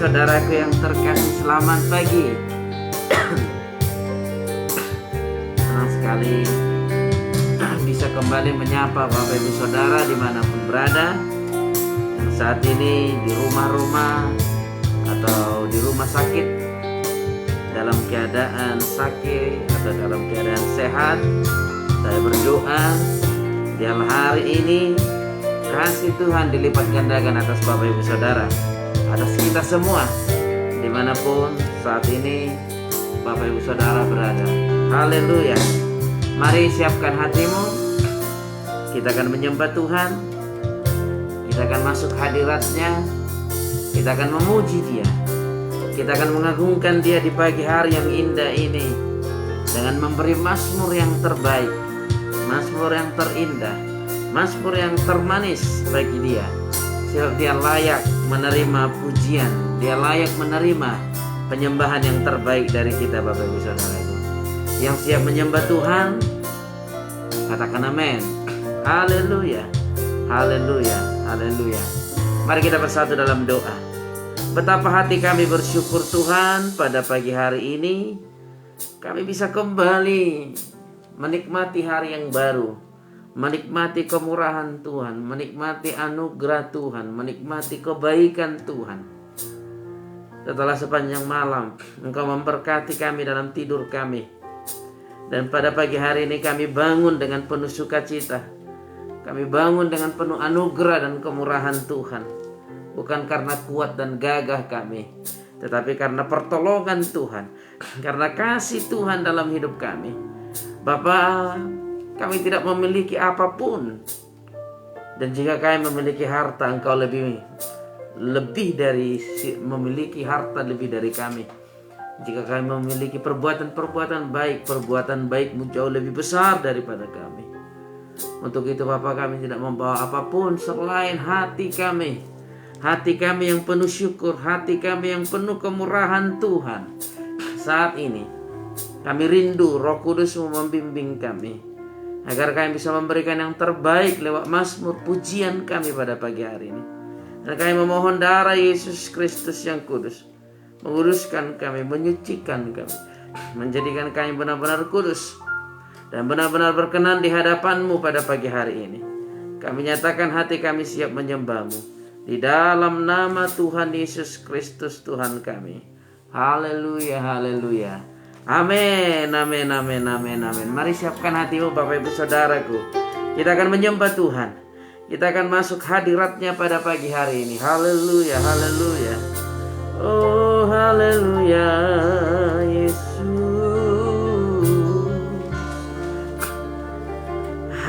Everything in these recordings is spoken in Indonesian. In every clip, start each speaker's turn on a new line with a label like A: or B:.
A: saudaraku yang terkasih, selamat pagi. Senang sekali bisa kembali menyapa Bapak Ibu Saudara dimanapun berada, yang saat ini di rumah-rumah atau di rumah sakit, dalam keadaan sakit atau dalam keadaan sehat. Saya berdoa di hari ini kasih Tuhan dilipat gandakan atas Bapak Ibu Saudara, atas kita semua dimanapun saat ini Bapak Ibu Saudara berada. Haleluya. Mari siapkan hatimu. Kita akan menyembah Tuhan. Kita akan masuk hadirat-Nya. Kita akan memuji Dia. Kita akan mengagungkan Dia di pagi hari yang indah ini dengan memberi mazmur yang terbaik, mazmur yang terindah, mazmur yang termanis bagi Dia. Sebab Dia layak menerima pujian, Dia layak menerima penyembahan yang terbaik dari kita, Bapak Ibu Saudara. Yang siap menyembah Tuhan, katakan amin. Haleluya, haleluya, haleluya. Mari kita bersatu dalam doa. Betapa hati kami bersyukur Tuhan, pada pagi hari ini kami bisa kembali menikmati hari yang baru, menikmati kemurahan Tuhan, menikmati anugerah Tuhan, menikmati kebaikan Tuhan. Setelah sepanjang malam Engkau memberkati kami dalam tidur kami, dan pada pagi hari ini kami bangun dengan penuh sukacita. Kami bangun dengan penuh anugerah dan kemurahan Tuhan. Bukan karena kuat dan gagah kami, tetapi karena pertolongan Tuhan, karena kasih Tuhan dalam hidup kami. Bapa, kami tidak memiliki apapun, dan jika kami memiliki harta, Engkau lebih dari memiliki harta lebih dari kami. Jika kami memiliki perbuatan baik, perbuatan baik-Mu jauh lebih besar daripada kami. Untuk itu Bapa, kami tidak membawa apapun selain hati kami. Hati kami yang penuh syukur, hati kami yang penuh kemurahan Tuhan. Saat ini kami rindu Roh Kudus-Mu membimbing kami, agar kami bisa memberikan yang terbaik lewat mazmur pujian kami pada pagi hari ini. Dan kami memohon darah Yesus Kristus yang kudus menguduskan kami, menyucikan kami, menjadikan kami benar-benar kudus dan benar-benar berkenan di hadapan-Mu pada pagi hari ini. Kami nyatakan hati kami siap menyembah-Mu di dalam nama Tuhan Yesus Kristus Tuhan kami. Haleluya, haleluya. Amin, amin, amin, amin, amin. Mari siapkan hatimu Bapak Ibu Saudaraku. Kita akan menyembah Tuhan. Kita akan masuk hadirat-Nya pada pagi hari ini. Haleluya, haleluya. Oh, haleluya, Yesus.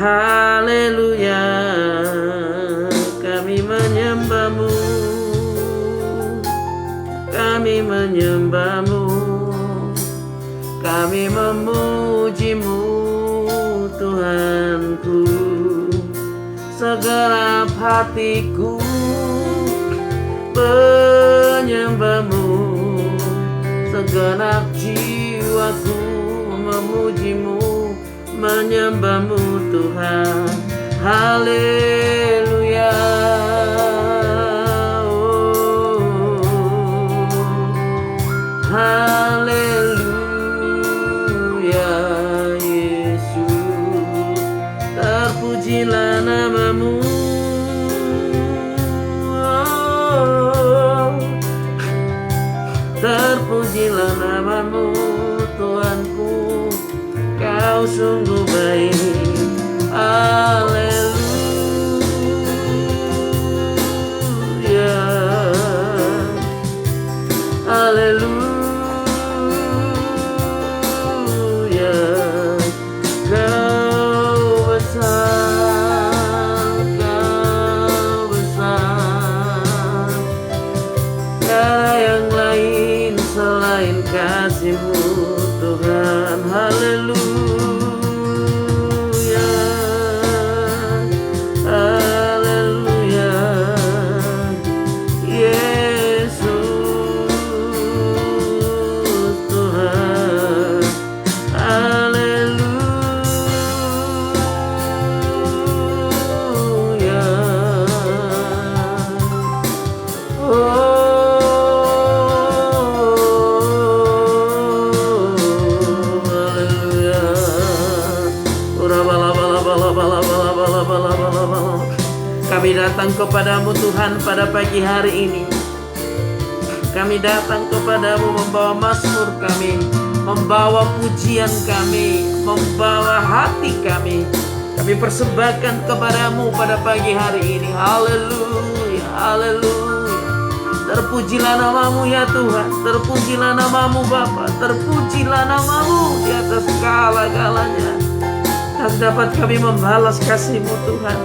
A: Haleluya, kami menyembah-Mu. Kami menyembah-Mu. Kami memuji-Mu, Tuhanku. Segenap hatiku menyembah-Mu, segenap jiwaku memuji-Mu, menyembah-Mu Tuhan. Haleluya. Oh, haleluya Yesus. Terpujilah nama-Mu. Terpujilah nama-Mu Tuhanku, Kau sungguh baik. Haleluya, haleluya. Kau besar, Kau besar. Tiada yang lain selain kasih-Mu Tuhan. Haleluya, haleluya. Yesus Tuhan. Haleluya. Oh, datang kepadamu Tuhan pada pagi hari ini. Kami datang kepadamu membawa mazmur kami, membawa pujian kami, membawa hati kami. Kami persembahkan kepadamu pada pagi hari ini. Haleluya, haleluya. Terpujilah namamu ya Tuhan, terpujilah namamu Bapa, terpujilah namamu di atas segala-galanya. Tak dapat kami membalas kasih-Mu Tuhan,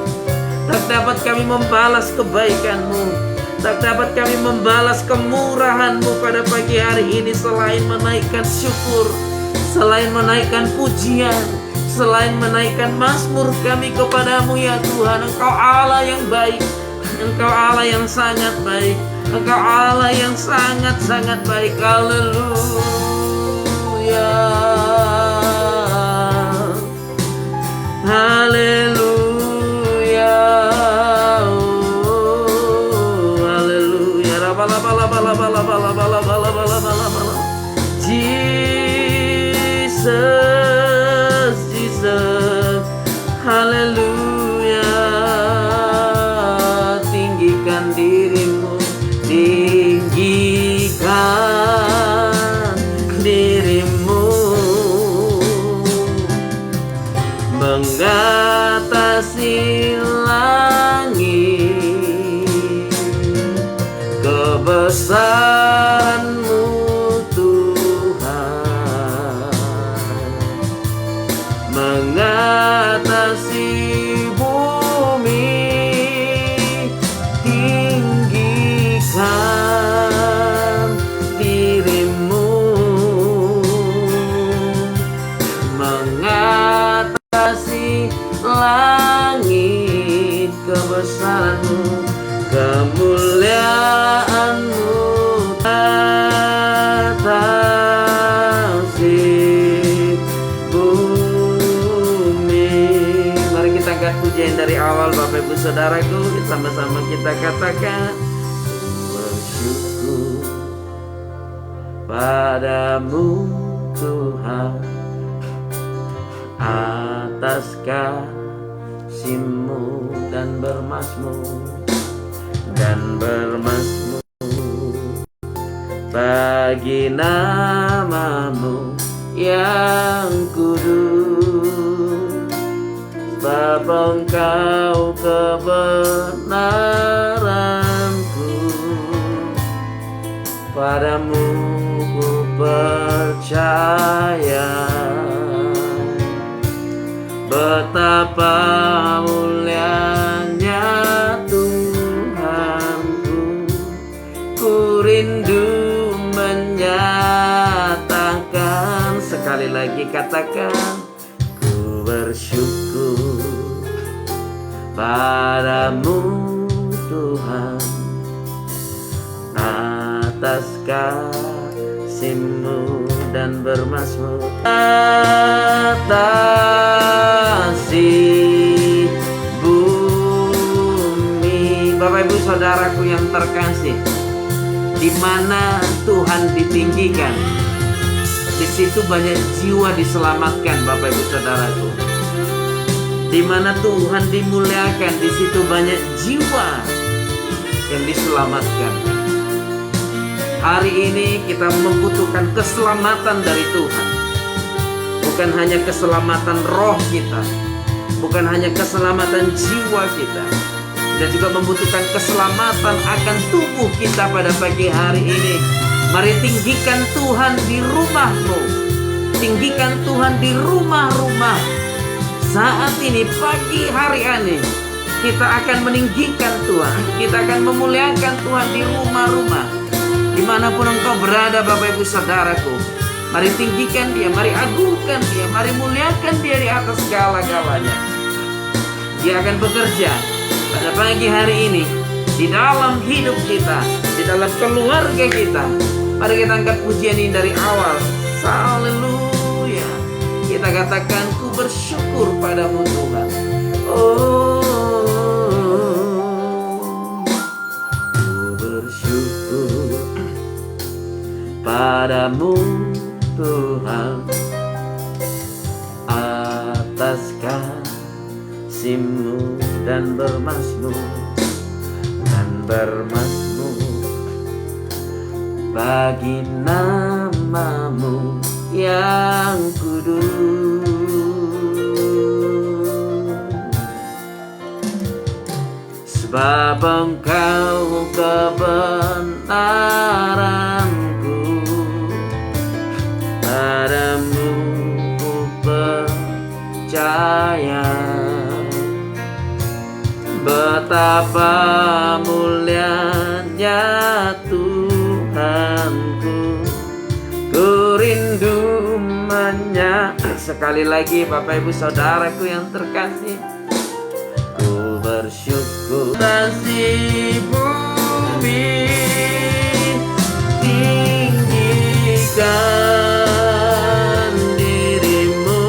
A: tak dapat kami membalas kebaikan-Mu, tak dapat kami membalas kemurahan-Mu pada pagi hari ini selain menaikkan syukur, selain menaikkan pujian, selain menaikkan mazmur kami kepadamu ya Tuhan. Engkau Allah yang baik, Engkau Allah yang sangat baik, Engkau Allah yang sangat-sangat baik. Haleluya, haleluya, haleluya. Jesus, Jesus, haleluya. Tinggikan dirimu, tinggikan dirimu, mengatasi langit. Kebesaran-Mu Tuhan, mengatasi bumi. Tinggikan dirimu, mengatasi langit. Kebesaran-Mu, kemuliaan-Mu atasi bumi. Mari kita angkat pujian dari awal Bapak Ibu Saudaraku, sama-sama kita katakan, bersyukur padamu Tuhan atas kasih-Mu dan bermazmur bagi namamu yang kudus. Sebab Engkau kebenaranku, padamu ku percaya. Betapa mulianya Tuhanku, ku rindu menyatakan. Sekali lagi katakan, ku bersyukur padamu Tuhan atas kasih-Mu dan bermazmur atasi bumi. Bapak Ibu Saudaraku yang terkasih, di mana Tuhan ditinggikan, di situ banyak jiwa diselamatkan. Bapak Ibu Saudaraku, di mana Tuhan dimuliakan, di situ banyak jiwa yang diselamatkan. Hari ini kita membutuhkan keselamatan dari Tuhan. Bukan hanya keselamatan roh kita, bukan hanya keselamatan jiwa kita, kita juga membutuhkan keselamatan akan tubuh kita pada pagi hari ini. Mari tinggikan Tuhan di rumahmu, tinggikan Tuhan di rumah-rumah. Saat ini pagi hari ini kita akan meninggikan Tuhan, kita akan memuliakan Tuhan di rumah-rumah. Dimanapun engkau berada Bapak Ibu Saudaraku, mari tinggikan Dia, mari agungkan Dia, mari muliakan Dia di atas segala-galanya. Dia akan bekerja pada pagi hari ini di dalam hidup kita, di dalam keluarga kita. Mari kita angkat pujian ini dari awal. Haleluya. Kita katakan, ku bersyukur padamu Tuhan. Oh, ku bersyukur padamu Tuhan atas kasih-Mu dan bermazmur bermazmur bagi namamu yang kudus. Sebab Engkau kebenaranku, padamu ku percaya. Betapa mulianya Tuhanku, ku rindu sekali lagi Bapak Ibu Saudaraku yang terkasih, ku bersyukur kasih bumi tinggikan dirimu,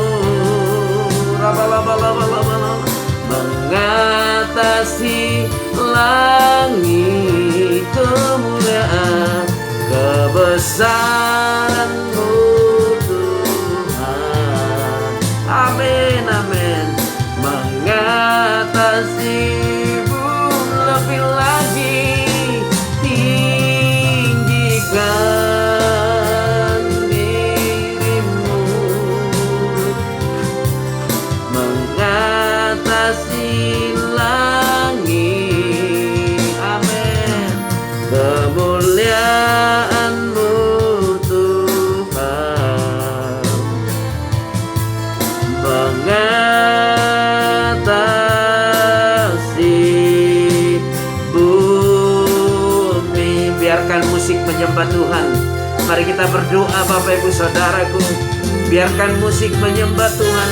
A: mengatasi langit, kemuliaan kebesaran-Mu Tuhan. Amin, amin. Mengatasi lebih lagi, tinggikan dirimu, mengatasi langit, amin, kemuliaan-Mu Tuhan, mengatasi bumi. Biarkan musik menyembah Tuhan. Mari kita berdoa Bapak Ibu Saudaraku. Biarkan musik menyembah Tuhan.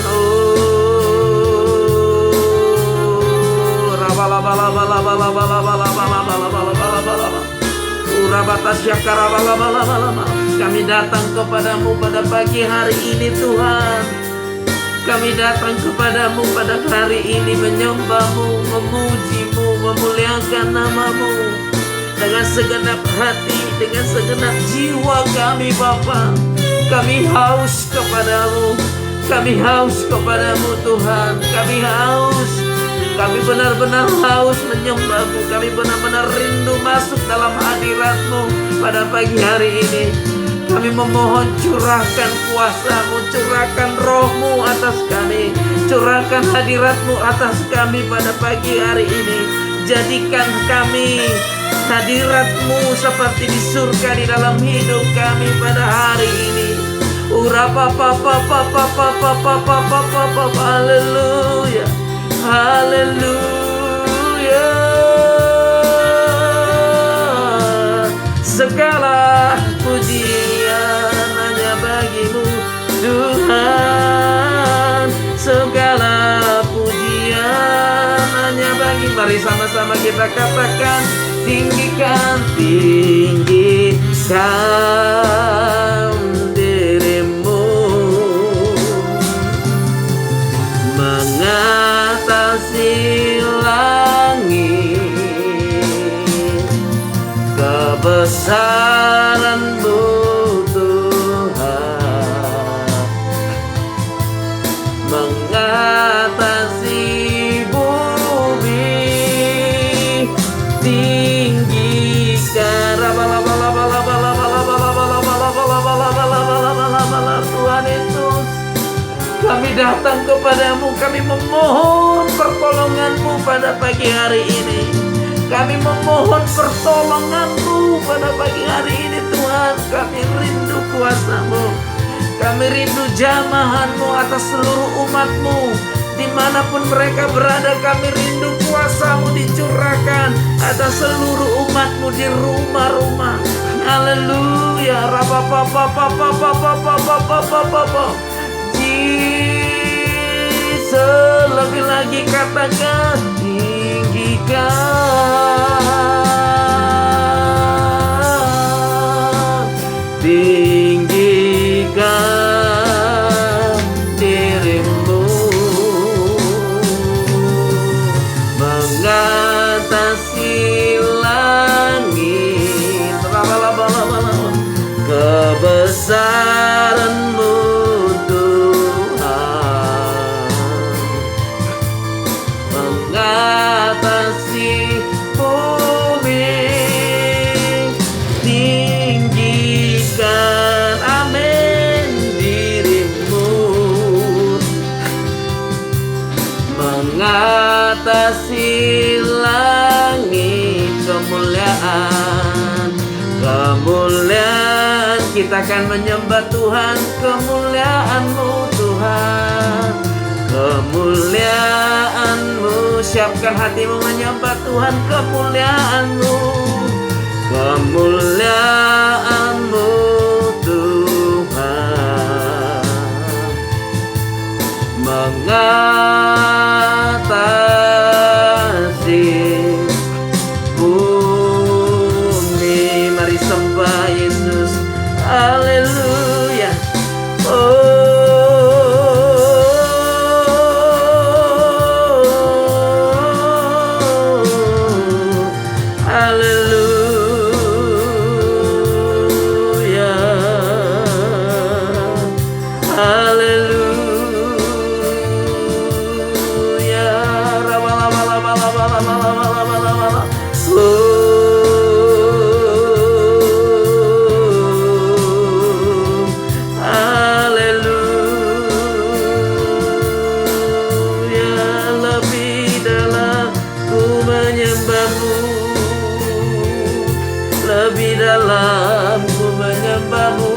A: Kami datang kepadamu pada pagi hari ini Tuhan. Kami datang kepadamu pada hari ini menyembah-Mu, memuji-Mu, memuliakan nama-Mu dengan segenap hati, dengan segenap jiwa kami Bapa. Kami haus kepadamu, kami haus kepadamu Tuhan. Kami haus, kami benar-benar haus menyembah-Mu. Kami benar-benar rindu masuk dalam hadirat-Mu pada pagi hari ini. Kami memohon curahkan kuasa-Mu, curahkan roh-Mu atas kami, curahkan hadirat-Mu atas kami pada pagi hari ini. Jadikan kami hadirat-Mu seperti di surga di dalam hidup kami pada hari ini. Haleluya, haleluya. Segala pujian hanya bagi-Mu Tuhan, segala pujian hanya bagi. Mari sama-sama kita katakan, tinggikan, tinggikan dirimu, mengatasi langit, kebesaran-Mu Tuhan, mengatasi bumi tinggikan. Tuhan Yesus, kami datang kepadamu, kami memohon pertolongan-Mu pada pagi hari ini. Kami memohon pertolongan-Mu pada pagi hari ini Tuhan. Kami rindu kuasa-Mu, kami rindu jamahan-Mu atas seluruh umat-Mu dimanapun mereka berada. Kami rindu kuasa-Mu dicurahkan atas seluruh umat-Mu di rumah-rumah. Haleluya. Jesus, lebih lagi katakan, tinggikan, tinggikan dirimu, mengatasi langit, kebesaran-Mu Tuhan, mengatasi mengatasi langit. Kemuliaan, kemuliaan, kita akan menyembah Tuhan. Kemuliaan-Mu Tuhan, kemuliaan-Mu. Siapkan hatimu menyembah Tuhan. Kemuliaan-Mu, kemuliaan-Mu Tuhan, mengatasi bumi. Mari sembah Yesus. Haleluya. Lebih dalam ku menyembah-Mu,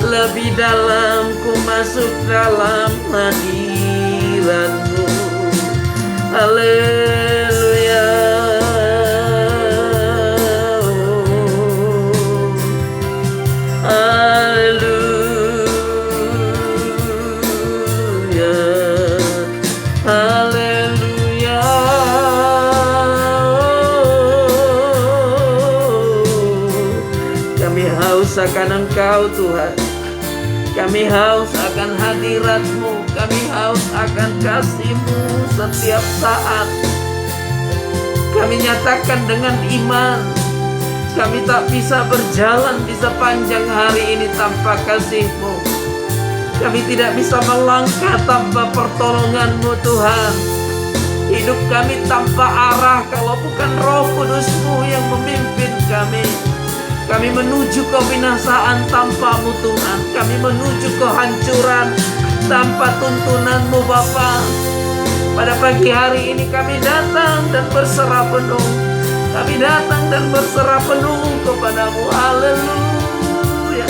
A: lebih dalam ku masuk dalam hadirat-Mu. Haleluya. Haleluya. Haleluya. Kami haus akan Engkau Tuhan. Kami haus akan hadirat-Mu. Kami haus akan kasih-Mu setiap saat. Kami nyatakan dengan iman, kami tak bisa berjalan di sepanjang hari ini tanpa kasih-Mu. Kami tidak bisa melangkah tanpa pertolongan-Mu Tuhan. Hidup kami tanpa arah kalau bukan Roh Kudus-Mu yang memimpin kami. Kami menuju kebinasaan tanpa-Mu Tuhan. Kami menuju kehancuran tanpa tuntunan-Mu Bapa. Pada pagi hari ini kami datang dan berserah penuh. Kami datang dan berserah penuh kepada-Mu. Haleluya.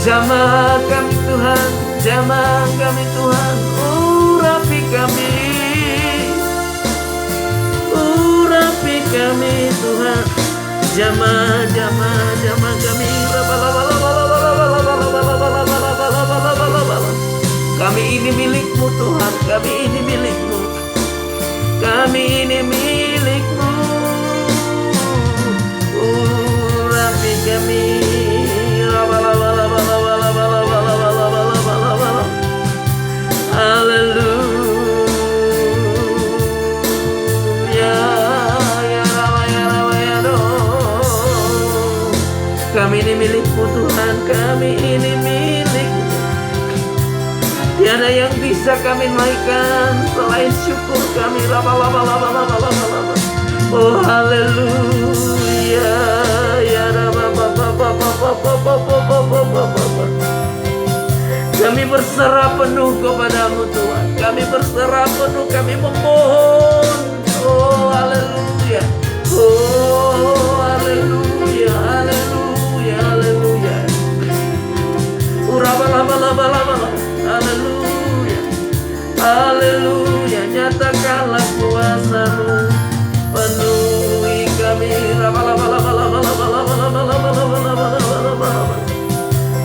A: Jamah kami Tuhan, jamah kami Tuhan, urapi kami. Urapi kami Tuhan, jamah kami. Kami ini milik-Mu Tuhan, kami ini milik-Mu, kami ini milik-Mu. Urapi kami. Kami ini milik-Mu Tuhan, kami ini milik-Mu. Tiada yang bisa kami naikkan selain syukur kami. Oh haleluya. Kami berserah penuh kepada-Mu Tuhan. Kami berserah penuh, kami memohon. Oh haleluya. Oh haleluya, haleluya, haleluya. Haleluya. Haleluya. Nyatakanlah kuasa-Mu, penuhi kami.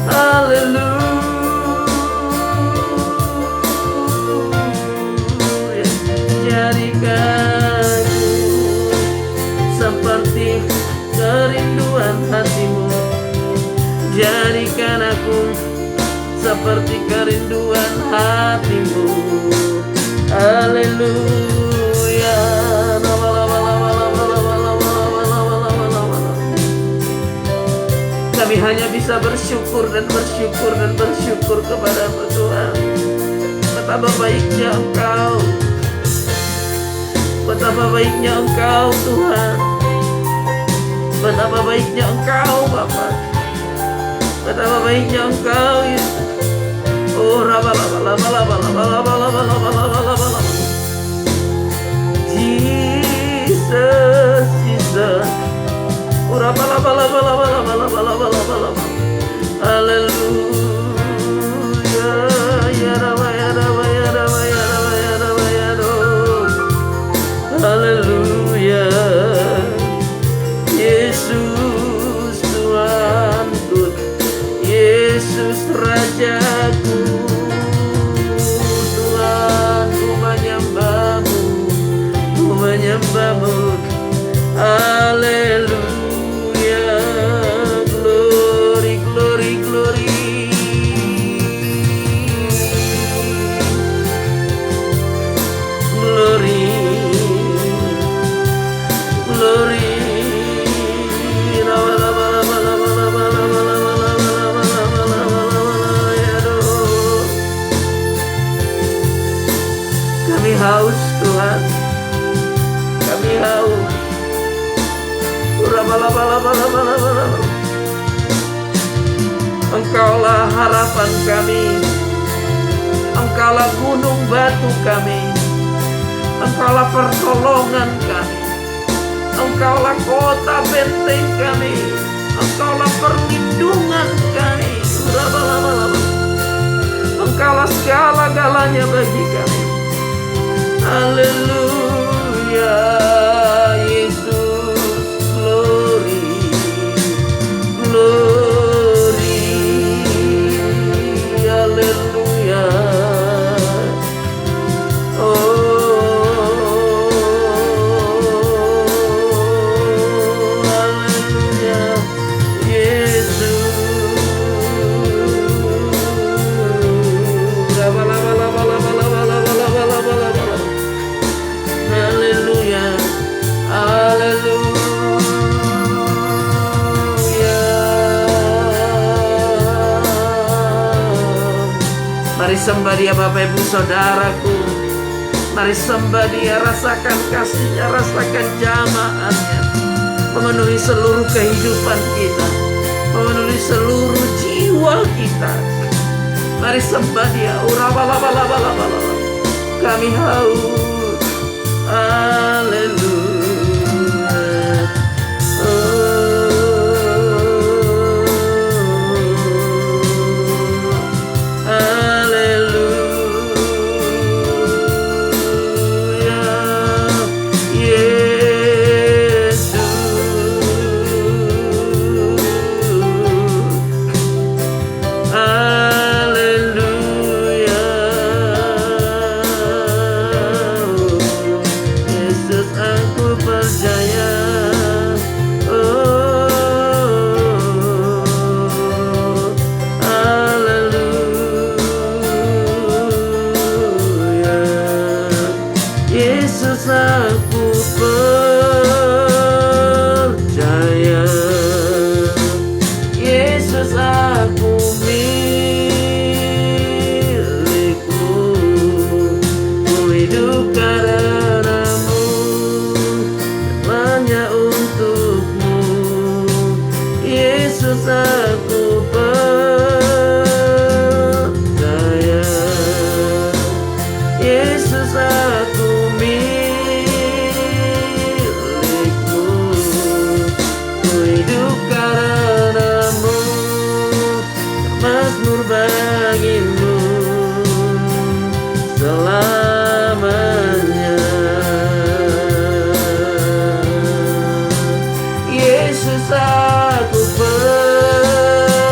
A: Haleluya. Jadikan seperti kerinduan hati-Mu. Jadikan aku seperti kerinduan hati-Mu. Haleluya. Kami hanya bisa bersyukur dan bersyukur dan bersyukur kepada-Mu Tuhan. Betapa baiknya Engkau, betapa baiknya Engkau Tuhan, betapa baiknya Engkau Bapa, betapa baiknya Engkau Yesus. Oh Jesus, Jesus. Hallelujah. Ya Rabba, ya Rabba, ya Rabba, ya Rabba, ya Rabba, ya Rabba. Haleluya. Yesus Tuhanku, Yesus Rajaku, Tuhan ku menyembahmu, ku menyembahmu. Haleluya. Glory, glory, glory. Glory, glory. Kami haus Tuhan, kami haus. Engkaulah harapan kami, Engkaulah gunung batu kami, Engkaulah pertolongan kami, Engkaulah kota benteng kami, Engkaulah perlindungan kami. Engkaulah segala-galanya bagi kami. Haleluya. Yesus, glory, glory. Haleluya. Mari sembah Dia Bapak Ibu Saudaraku. Mari sembah Dia, rasakan kasih-Nya, rasakan jamaahnya, memenuhi seluruh kehidupan kita, memenuhi seluruh jiwa kita. Mari sembah Dia. Kami haus. Haleluya. Yesus aku percaya, Yesus aku milikmu, ku hidup karenamu, semuanya untukmu. Yesus aku percaya, Yesus aku bagimu selamanya. Yesus aku percaya,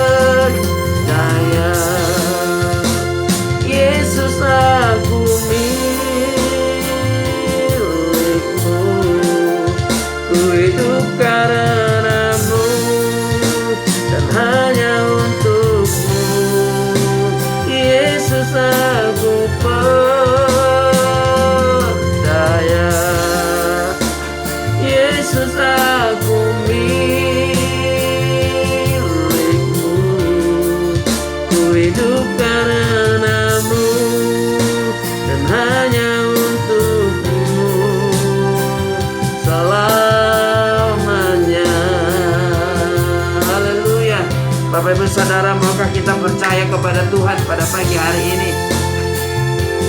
A: Bapak Ibu Saudara, maukah kita percaya kepada Tuhan pada pagi hari ini?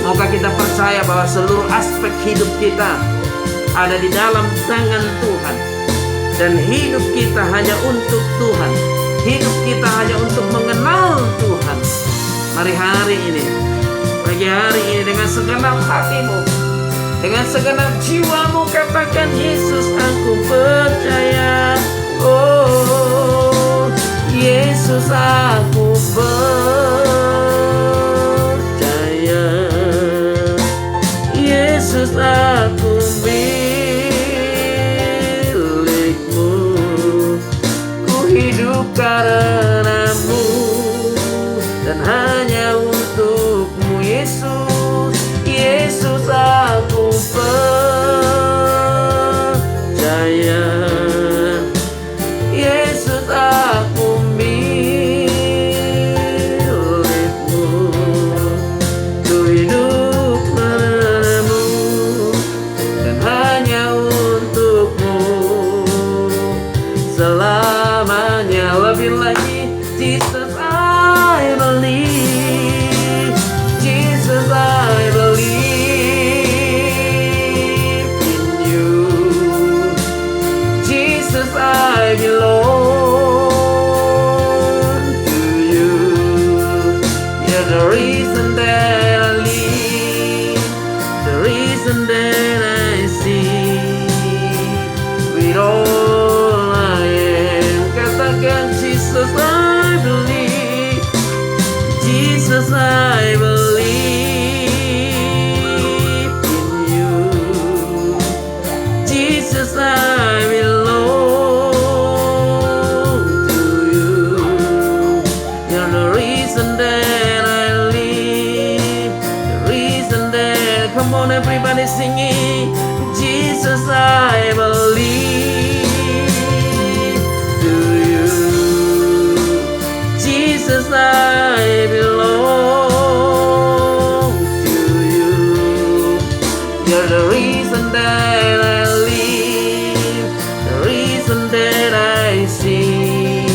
A: Maukah kita percaya bahwa seluruh aspek hidup kita ada di dalam tangan Tuhan, dan hidup kita hanya untuk Tuhan, hidup kita hanya untuk mengenal Tuhan. Mari hari ini, pagi hari ini, dengan segenap hatimu, dengan segenap jiwamu, katakan, Yesus, aku percaya. Oh, Yesus, aku percaya. Yesus, aku milikmu. Ku hidup karenamu dan hanya untukmu, Yesus. Yesus, aku percaya. Yesus, aku milikmu. Ku hidup karenamu dan hanya untukmu selamanya. Lebih lagi, Jesus, I believe. Jesus, I believe in you. Jesus, I belong to you. You're the reason that I live, the reason that I see. With all I am, katakan, Jesus, I believe. Jesus, I believe in you. Jesus, I belong to you. You're the reason that I live, the reason that, come on everybody singing, Jesus, I believe to you. Jesus, I belong to you. You're the reason that I live, the reason that I see.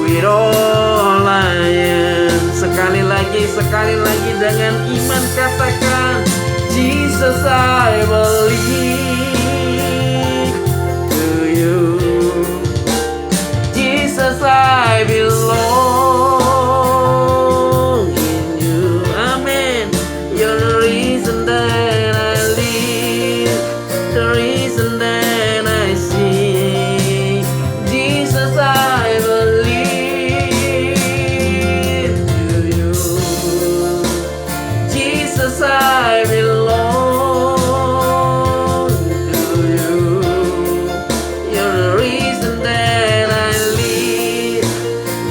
A: With all I am. Sekali lagi dengan iman katakan, Jesus, I believe to you. Jesus, I belong in you. Amen. You're the reason that I live, the reason that I see. Jesus, I believe to you. Jesus, I belong to you. You're the reason that I live,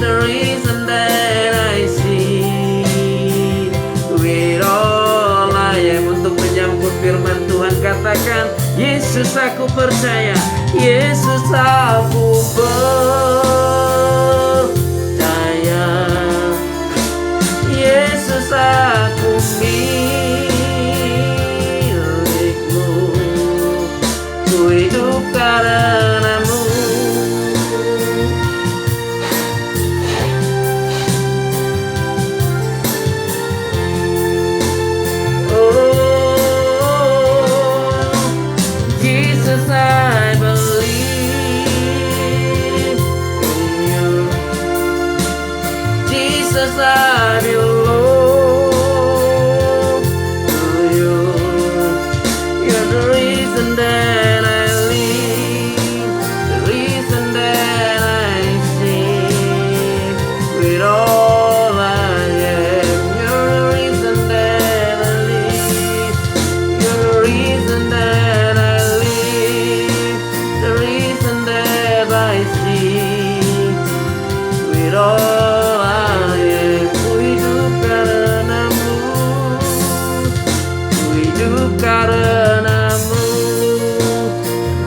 A: the reason that I see. With all I am. Untuk menyambut firman Tuhan, katakan, Yesus, aku percaya. Yesus, aku percaya. Yesus, aku milikmu. Ku hidup karenamu. Oh, Jesus, I believe in you. Jesus, I belong to you. You're the reason that I live, the reason that I see. With all I am, you're the reason that I live, you're the reason that I live, the reason that I see. With all I am, ku hidup karenamu, ku hidup karenamu,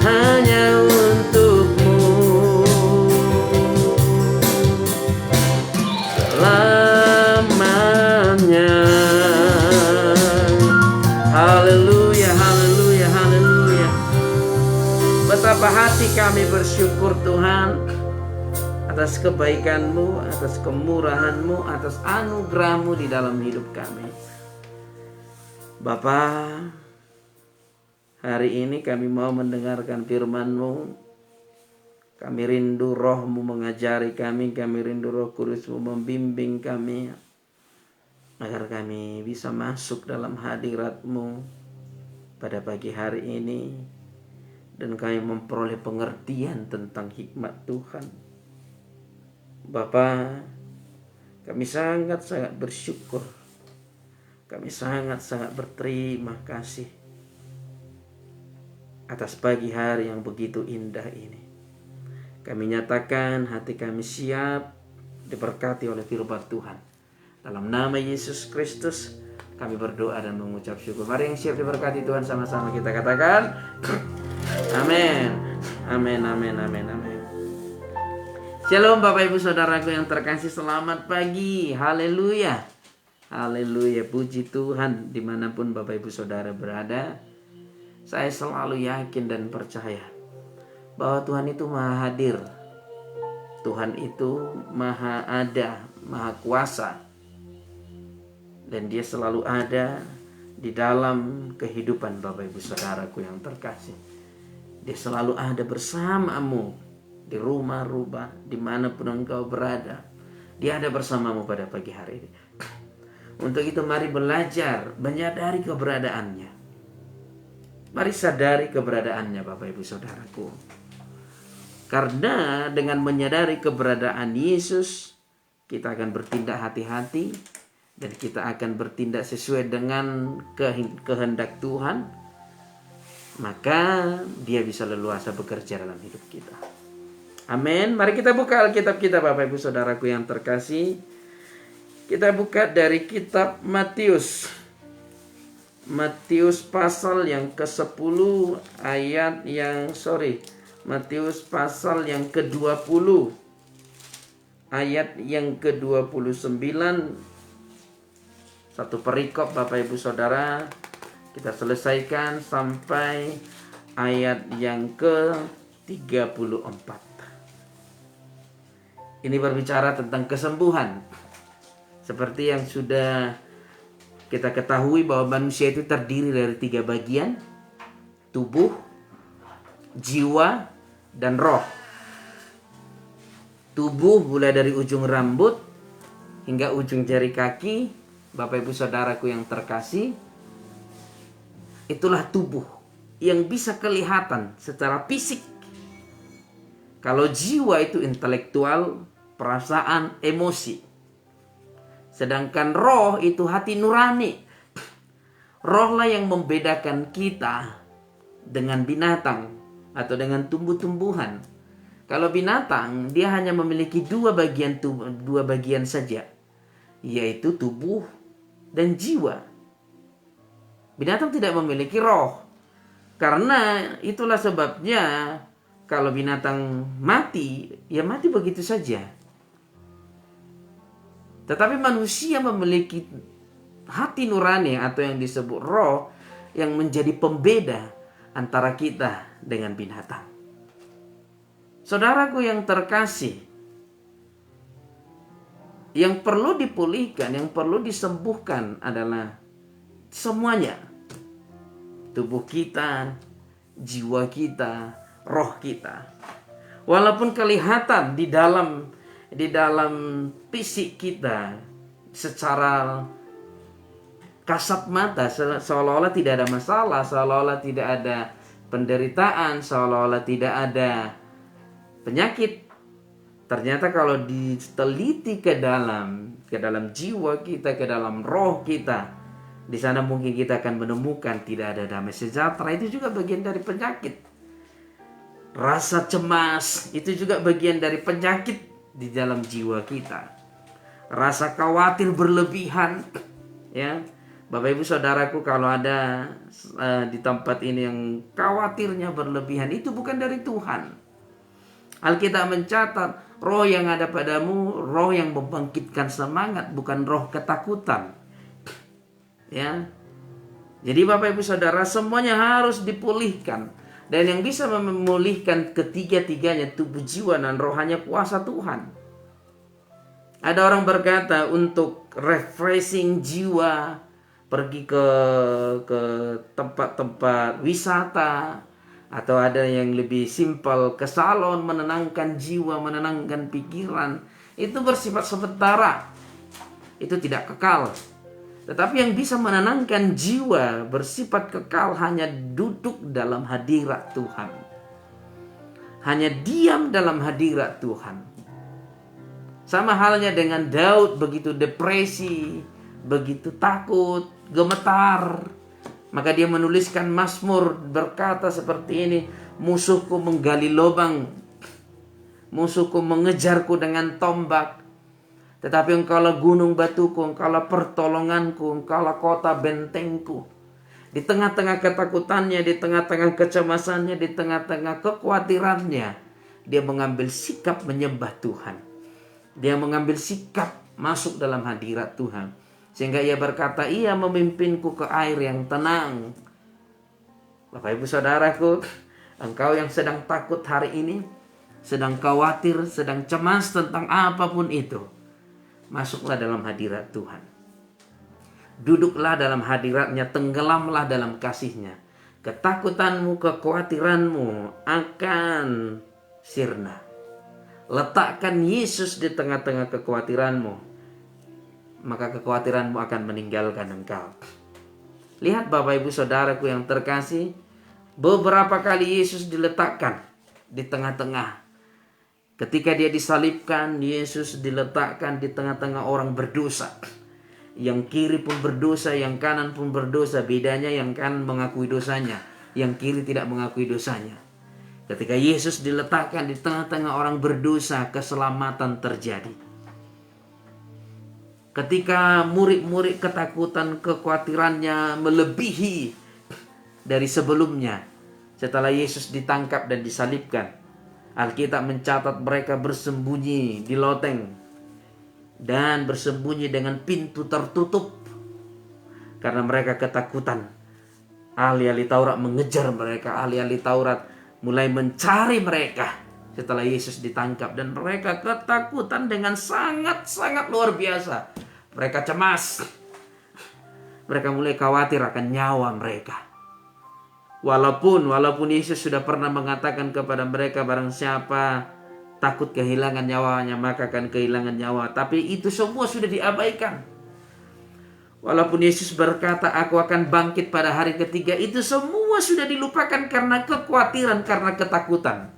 A: hanya untukmu selamanya. Haleluya, haleluya, haleluya. Betapa hati kami bersyukur Tuhan atas kebaikan-Mu, atas kemurahan-Mu, atas anugerah-Mu di dalam hidup kami. Bapa, hari ini kami mau mendengarkan firman-Mu. Kami rindu Roh-Mu mengajari kami rindu Roh Kudus-Mu membimbing kami, agar kami bisa masuk dalam hadirat-Mu pada pagi hari ini, dan kami memperoleh pengertian tentang hikmat Tuhan. Bapa, kami sangat-sangat bersyukur. Kami sangat-sangat berterima kasih atas pagi hari yang begitu indah ini. Kami nyatakan hati kami siap diberkati oleh firman Tuhan. Dalam nama Yesus Kristus kami berdoa dan mengucap syukur. Mari yang siap diberkati Tuhan sama-sama kita katakan amin. Amin, amin, amin, amin. Shalom Bapak Ibu Saudaraku yang terkasih, selamat pagi. Haleluya. Haleluya, puji Tuhan. Dimanapun Bapak Ibu Saudara berada, saya selalu yakin dan percaya bahwa Tuhan itu maha hadir. Tuhan itu maha ada, maha kuasa. Dan Dia selalu ada di dalam kehidupan Bapak Ibu Saudaraku yang terkasih. Dia selalu ada bersamamu di rumah-rumah, dimanapun engkau berada. Dia ada bersamamu pada pagi hari ini. Untuk itu mari belajar menyadari keberadaannya. Mari sadari keberadaannya Bapak Ibu Saudaraku. Karena dengan menyadari keberadaan Yesus, kita akan bertindak hati-hati, dan kita akan bertindak sesuai dengan kehendak Tuhan. Maka Dia bisa leluasa bekerja dalam hidup kita. Amin. Mari kita buka Alkitab kita Bapak Ibu Saudaraku yang terkasih. Kita buka dari kitab Matius. Matius pasal yang ke-10 Matius pasal yang ke-20 ayat yang ke-29. Satu perikop Bapak Ibu Saudara, kita selesaikan sampai ayat yang ke-34. Ini berbicara tentang kesembuhan. Seperti yang sudah kita ketahui bahwa manusia itu terdiri dari 3 bagian: tubuh, jiwa, dan roh. Tubuh mulai dari ujung rambut hingga ujung jari kaki. Bapak Ibu Saudaraku yang terkasih, itulah tubuh yang bisa kelihatan secara fisik. Kalau jiwa itu intelektual, perasaan, emosi. Sedangkan roh itu hati nurani. Rohlah yang membedakan kita dengan binatang atau dengan tumbuh-tumbuhan. Kalau binatang, dia hanya memiliki 2 bagian saja, yaitu tubuh dan jiwa. Binatang tidak memiliki roh. Karena itulah sebabnya kalau binatang mati, ya mati begitu saja. Tetapi manusia memiliki hati nurani atau yang disebut roh, yang menjadi pembeda antara kita dengan binatang. Saudaraku yang terkasih, yang perlu dipulihkan, yang perlu disembuhkan adalah semuanya. Tubuh kita, jiwa kita, roh kita. Walaupun kelihatan di dalam fisik kita secara kasat mata seolah-olah tidak ada masalah, seolah-olah tidak ada penderitaan, seolah-olah tidak ada penyakit. Ternyata kalau diteliti ke dalam jiwa kita, ke dalam roh kita, di sana mungkin kita akan menemukan tidak ada damai sejahtera. Itu juga bagian dari penyakit. Rasa cemas itu juga bagian dari penyakit di dalam jiwa kita. Rasa khawatir berlebihan, ya. Bapak Ibu Saudaraku, kalau ada di tempat ini yang khawatirnya berlebihan, itu bukan dari Tuhan. Alkitab mencatat, roh yang ada padamu, roh yang membangkitkan semangat, bukan roh ketakutan. Ya. Jadi Bapak Ibu Saudara, semuanya harus dipulihkan. Dan yang bisa memulihkan ketiga-tiganya, tubuh, jiwa, dan roh, hanya kuasa Tuhan. Ada orang berkata untuk refreshing jiwa, pergi ke tempat-tempat wisata, atau ada yang lebih simpel, ke salon, menenangkan jiwa, menenangkan pikiran. Itu bersifat sementara, itu tidak kekal. Tetapi yang bisa menenangkan jiwa, bersifat kekal, hanya duduk dalam hadirat Tuhan, hanya diam dalam hadirat Tuhan. Sama halnya dengan Daud, begitu depresi, begitu takut, gemetar, maka dia menuliskan Mazmur berkata seperti ini, musuhku menggali lubang, musuhku mengejarku dengan tombak, tetapi engkaulah gunung batuku, engkaulah pertolonganku, engkaulah kota bentengku. Di tengah-tengah ketakutannya, di tengah-tengah kecemasannya, di tengah-tengah kekhawatirannya, dia mengambil sikap menyembah Tuhan. Dia mengambil sikap masuk dalam hadirat Tuhan. Sehingga ia berkata, ia memimpinku ke air yang tenang. Bapak ibu saudaraku, engkau yang sedang takut hari ini, sedang khawatir, sedang cemas tentang apapun itu, masuklah dalam hadirat Tuhan. Duduklah dalam hadiratnya, tenggelamlah dalam kasihnya. Ketakutanmu, kekhawatiranmu akan sirna. Letakkan Yesus di tengah-tengah kekhawatiranmu, maka kekhawatiranmu akan meninggalkan engkau. Lihat Bapak Ibu Saudaraku yang terkasih, beberapa kali Yesus diletakkan di tengah-tengah. Ketika dia disalibkan, Yesus diletakkan di tengah-tengah orang berdosa. Yang kiri pun berdosa, yang kanan pun berdosa. Bedanya yang kanan mengakui dosanya, yang kiri tidak mengakui dosanya. Ketika Yesus diletakkan di tengah-tengah orang berdosa, keselamatan terjadi. Ketika murid-murid ketakutan, kekhawatirannya melebihi dari sebelumnya, setelah Yesus ditangkap dan disalibkan, Alkitab mencatat mereka bersembunyi di loteng dan bersembunyi dengan pintu tertutup karena mereka ketakutan. Ahli-ahli Taurat mengejar mereka, ahli-ahli Taurat mulai mencari mereka setelah Yesus ditangkap, dan mereka ketakutan dengan sangat-sangat luar biasa. Mereka cemas, mereka mulai khawatir akan nyawa mereka. Walaupun Yesus sudah pernah mengatakan kepada mereka, barang siapa takut kehilangan nyawanya, maka akan kehilangan nyawa. Tapi itu semua sudah diabaikan. Walaupun Yesus berkata, aku akan bangkit pada hari ketiga, itu semua sudah dilupakan karena kekhawatiran, karena ketakutan.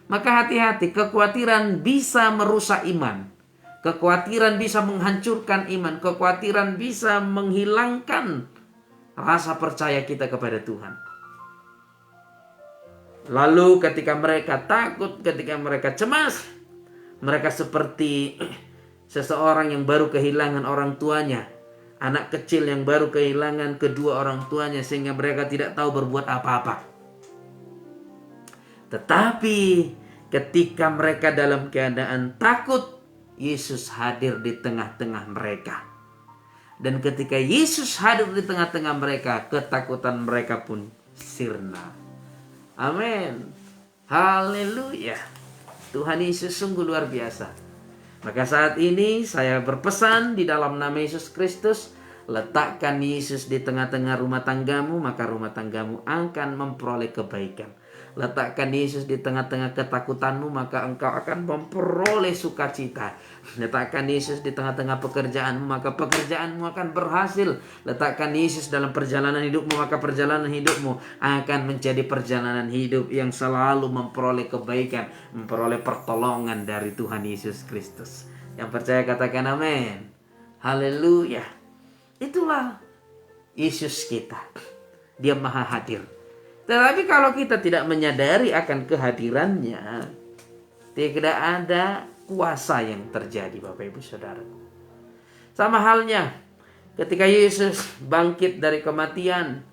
A: Maka hati-hati, kekhawatiran bisa merusak iman. Kekhawatiran bisa menghancurkan iman. Kekhawatiran bisa menghilangkan rasa percaya kita kepada Tuhan. Lalu ketika mereka takut, ketika mereka cemas, mereka seperti seseorang yang baru kehilangan orang tuanya, anak kecil yang baru kehilangan kedua orang tuanya, sehingga mereka tidak tahu berbuat apa-apa. Tetapi ketika mereka dalam keadaan takut, Yesus hadir di tengah-tengah mereka. Dan ketika Yesus hadir di tengah-tengah mereka, ketakutan mereka pun sirna. Amin. Haleluya. Tuhan Yesus sungguh luar biasa. Maka saat ini saya berpesan di dalam nama Yesus Kristus, letakkan Yesus di tengah-tengah rumah tanggamu, maka rumah tanggamu akan memperoleh kebaikan. Letakkan Yesus di tengah-tengah ketakutanmu, maka engkau akan memperoleh sukacita. Letakkan Yesus di tengah-tengah pekerjaanmu, maka pekerjaanmu akan berhasil. Letakkan Yesus dalam perjalanan hidupmu, maka perjalanan hidupmu akan menjadi perjalanan hidup yang selalu memperoleh kebaikan, memperoleh pertolongan dari Tuhan Yesus Kristus. Yang percaya katakan amin. Haleluya. Itulah Yesus kita. Dia maha hadir. Tetapi kalau kita tidak menyadari akan kehadirannya, tidak ada kuasa yang terjadi, Bapak Ibu Saudaraku. Sama halnya ketika Yesus bangkit dari kematian,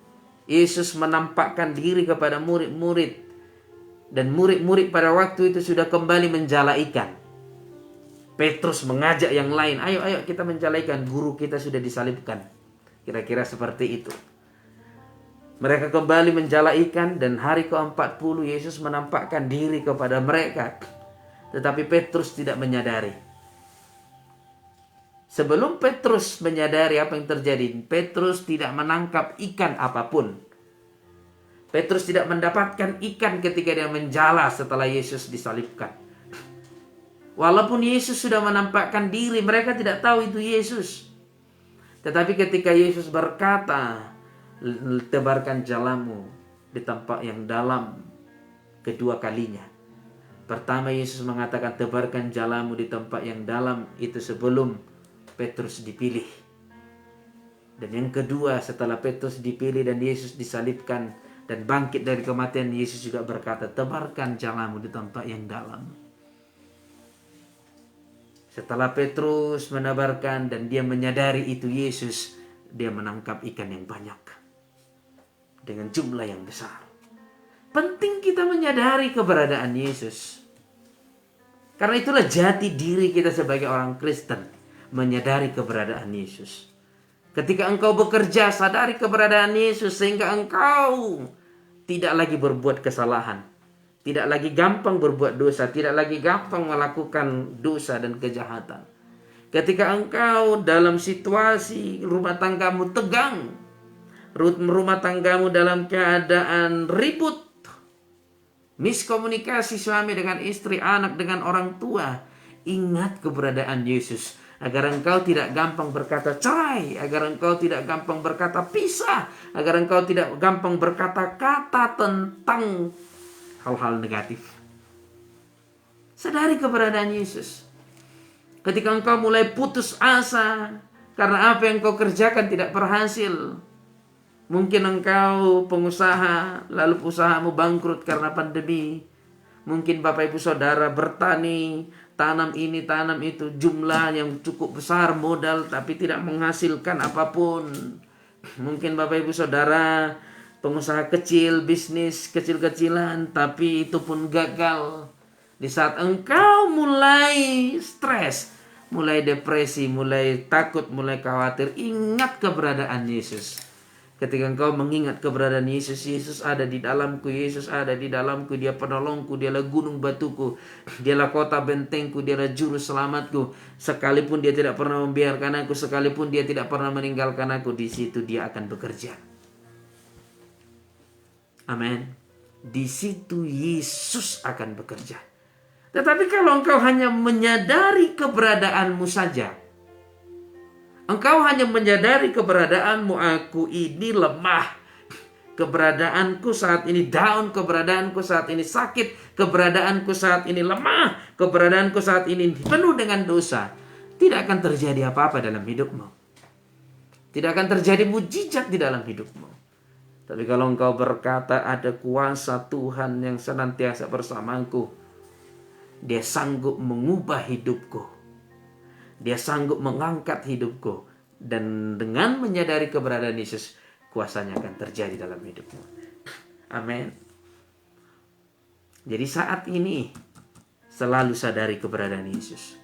A: Yesus menampakkan diri kepada murid-murid, dan murid-murid pada waktu itu sudah kembali menjala ikan. Petrus mengajak yang lain, ayo kita menjala ikan, guru kita sudah disalibkan. Kira-kira seperti itu. Mereka kembali menjala ikan dan hari ke-40 Yesus menampakkan diri kepada mereka. Tetapi Petrus tidak menyadari. Sebelum Petrus menyadari apa yang terjadi, Petrus tidak menangkap ikan apapun. Petrus tidak mendapatkan ikan ketika dia menjala setelah Yesus disalibkan. Walaupun Yesus sudah menampakkan diri, mereka tidak tahu itu Yesus. Tetapi ketika Yesus berkata, tebarkan jalamu di tempat yang dalam kedua kalinya. Pertama Yesus mengatakan tebarkan jalamu di tempat yang dalam, itu sebelum Petrus dipilih. Dan yang kedua setelah Petrus dipilih dan Yesus disalibkan dan bangkit dari kematian, Yesus juga berkata tebarkan jalamu di tempat yang dalam. Setelah Petrus menebarkan dan dia menyadari itu Yesus, dia menangkap ikan yang banyak dengan jumlah yang besar. Penting kita menyadari keberadaan Yesus. Karena itulah jati diri kita sebagai orang Kristen, menyadari keberadaan Yesus. Ketika engkau bekerja, sadari keberadaan Yesus sehingga engkau tidak lagi berbuat kesalahan, tidak lagi gampang berbuat dosa, tidak lagi gampang melakukan dosa dan kejahatan. Ketika engkau dalam situasi rumah tanggamu tegang, rumah tanggamu dalam keadaan ribut, miskomunikasi suami dengan istri, anak dengan orang tua, ingat keberadaan Yesus agar engkau tidak gampang berkata cerai, agar engkau tidak gampang berkata pisah, agar engkau tidak gampang berkata-kata tentang hal-hal negatif. Sadari keberadaan Yesus. Ketika engkau mulai putus asa karena apa yang kau kerjakan tidak berhasil, mungkin engkau pengusaha lalu usahamu bangkrut karena pandemi. Mungkin Bapak Ibu Saudara bertani, tanam ini tanam itu, jumlah yang cukup besar modal tapi tidak menghasilkan apapun. Mungkin Bapak Ibu Saudara pengusaha kecil, bisnis kecil-kecilan, tapi itu pun gagal. Di saat engkau mulai stres, mulai depresi, mulai takut, mulai khawatir, ingat keberadaan Yesus. Ketika engkau mengingat keberadaan Yesus, Yesus ada di dalamku, Yesus ada di dalamku, Dia penolongku, Dialah gunung batuku, Dialah kota bentengku, Dialah juru selamatku. Sekalipun Dia tidak pernah membiarkan aku, sekalipun Dia tidak pernah meninggalkan aku, di situ Dia akan bekerja. Amin. Di situ Yesus akan bekerja. Tetapi kalau engkau hanya menyadari keberadaanmu saja, engkau hanya menyadari keberadaanmu, aku ini lemah, keberadaanku saat ini down, keberadaanku saat ini sakit, keberadaanku saat ini lemah, keberadaanku saat ini penuh dengan dosa, tidak akan terjadi apa-apa dalam hidupmu. Tidak akan terjadi mujizat di dalam hidupmu. Tapi kalau engkau berkata ada kuasa Tuhan yang senantiasa bersamaku, Dia sanggup mengubah hidupku, Dia sanggup mengangkat hidupku. Dan dengan menyadari keberadaan Yesus, kuasanya akan terjadi dalam hidupmu. Amin. Jadi saat ini selalu sadari keberadaan Yesus.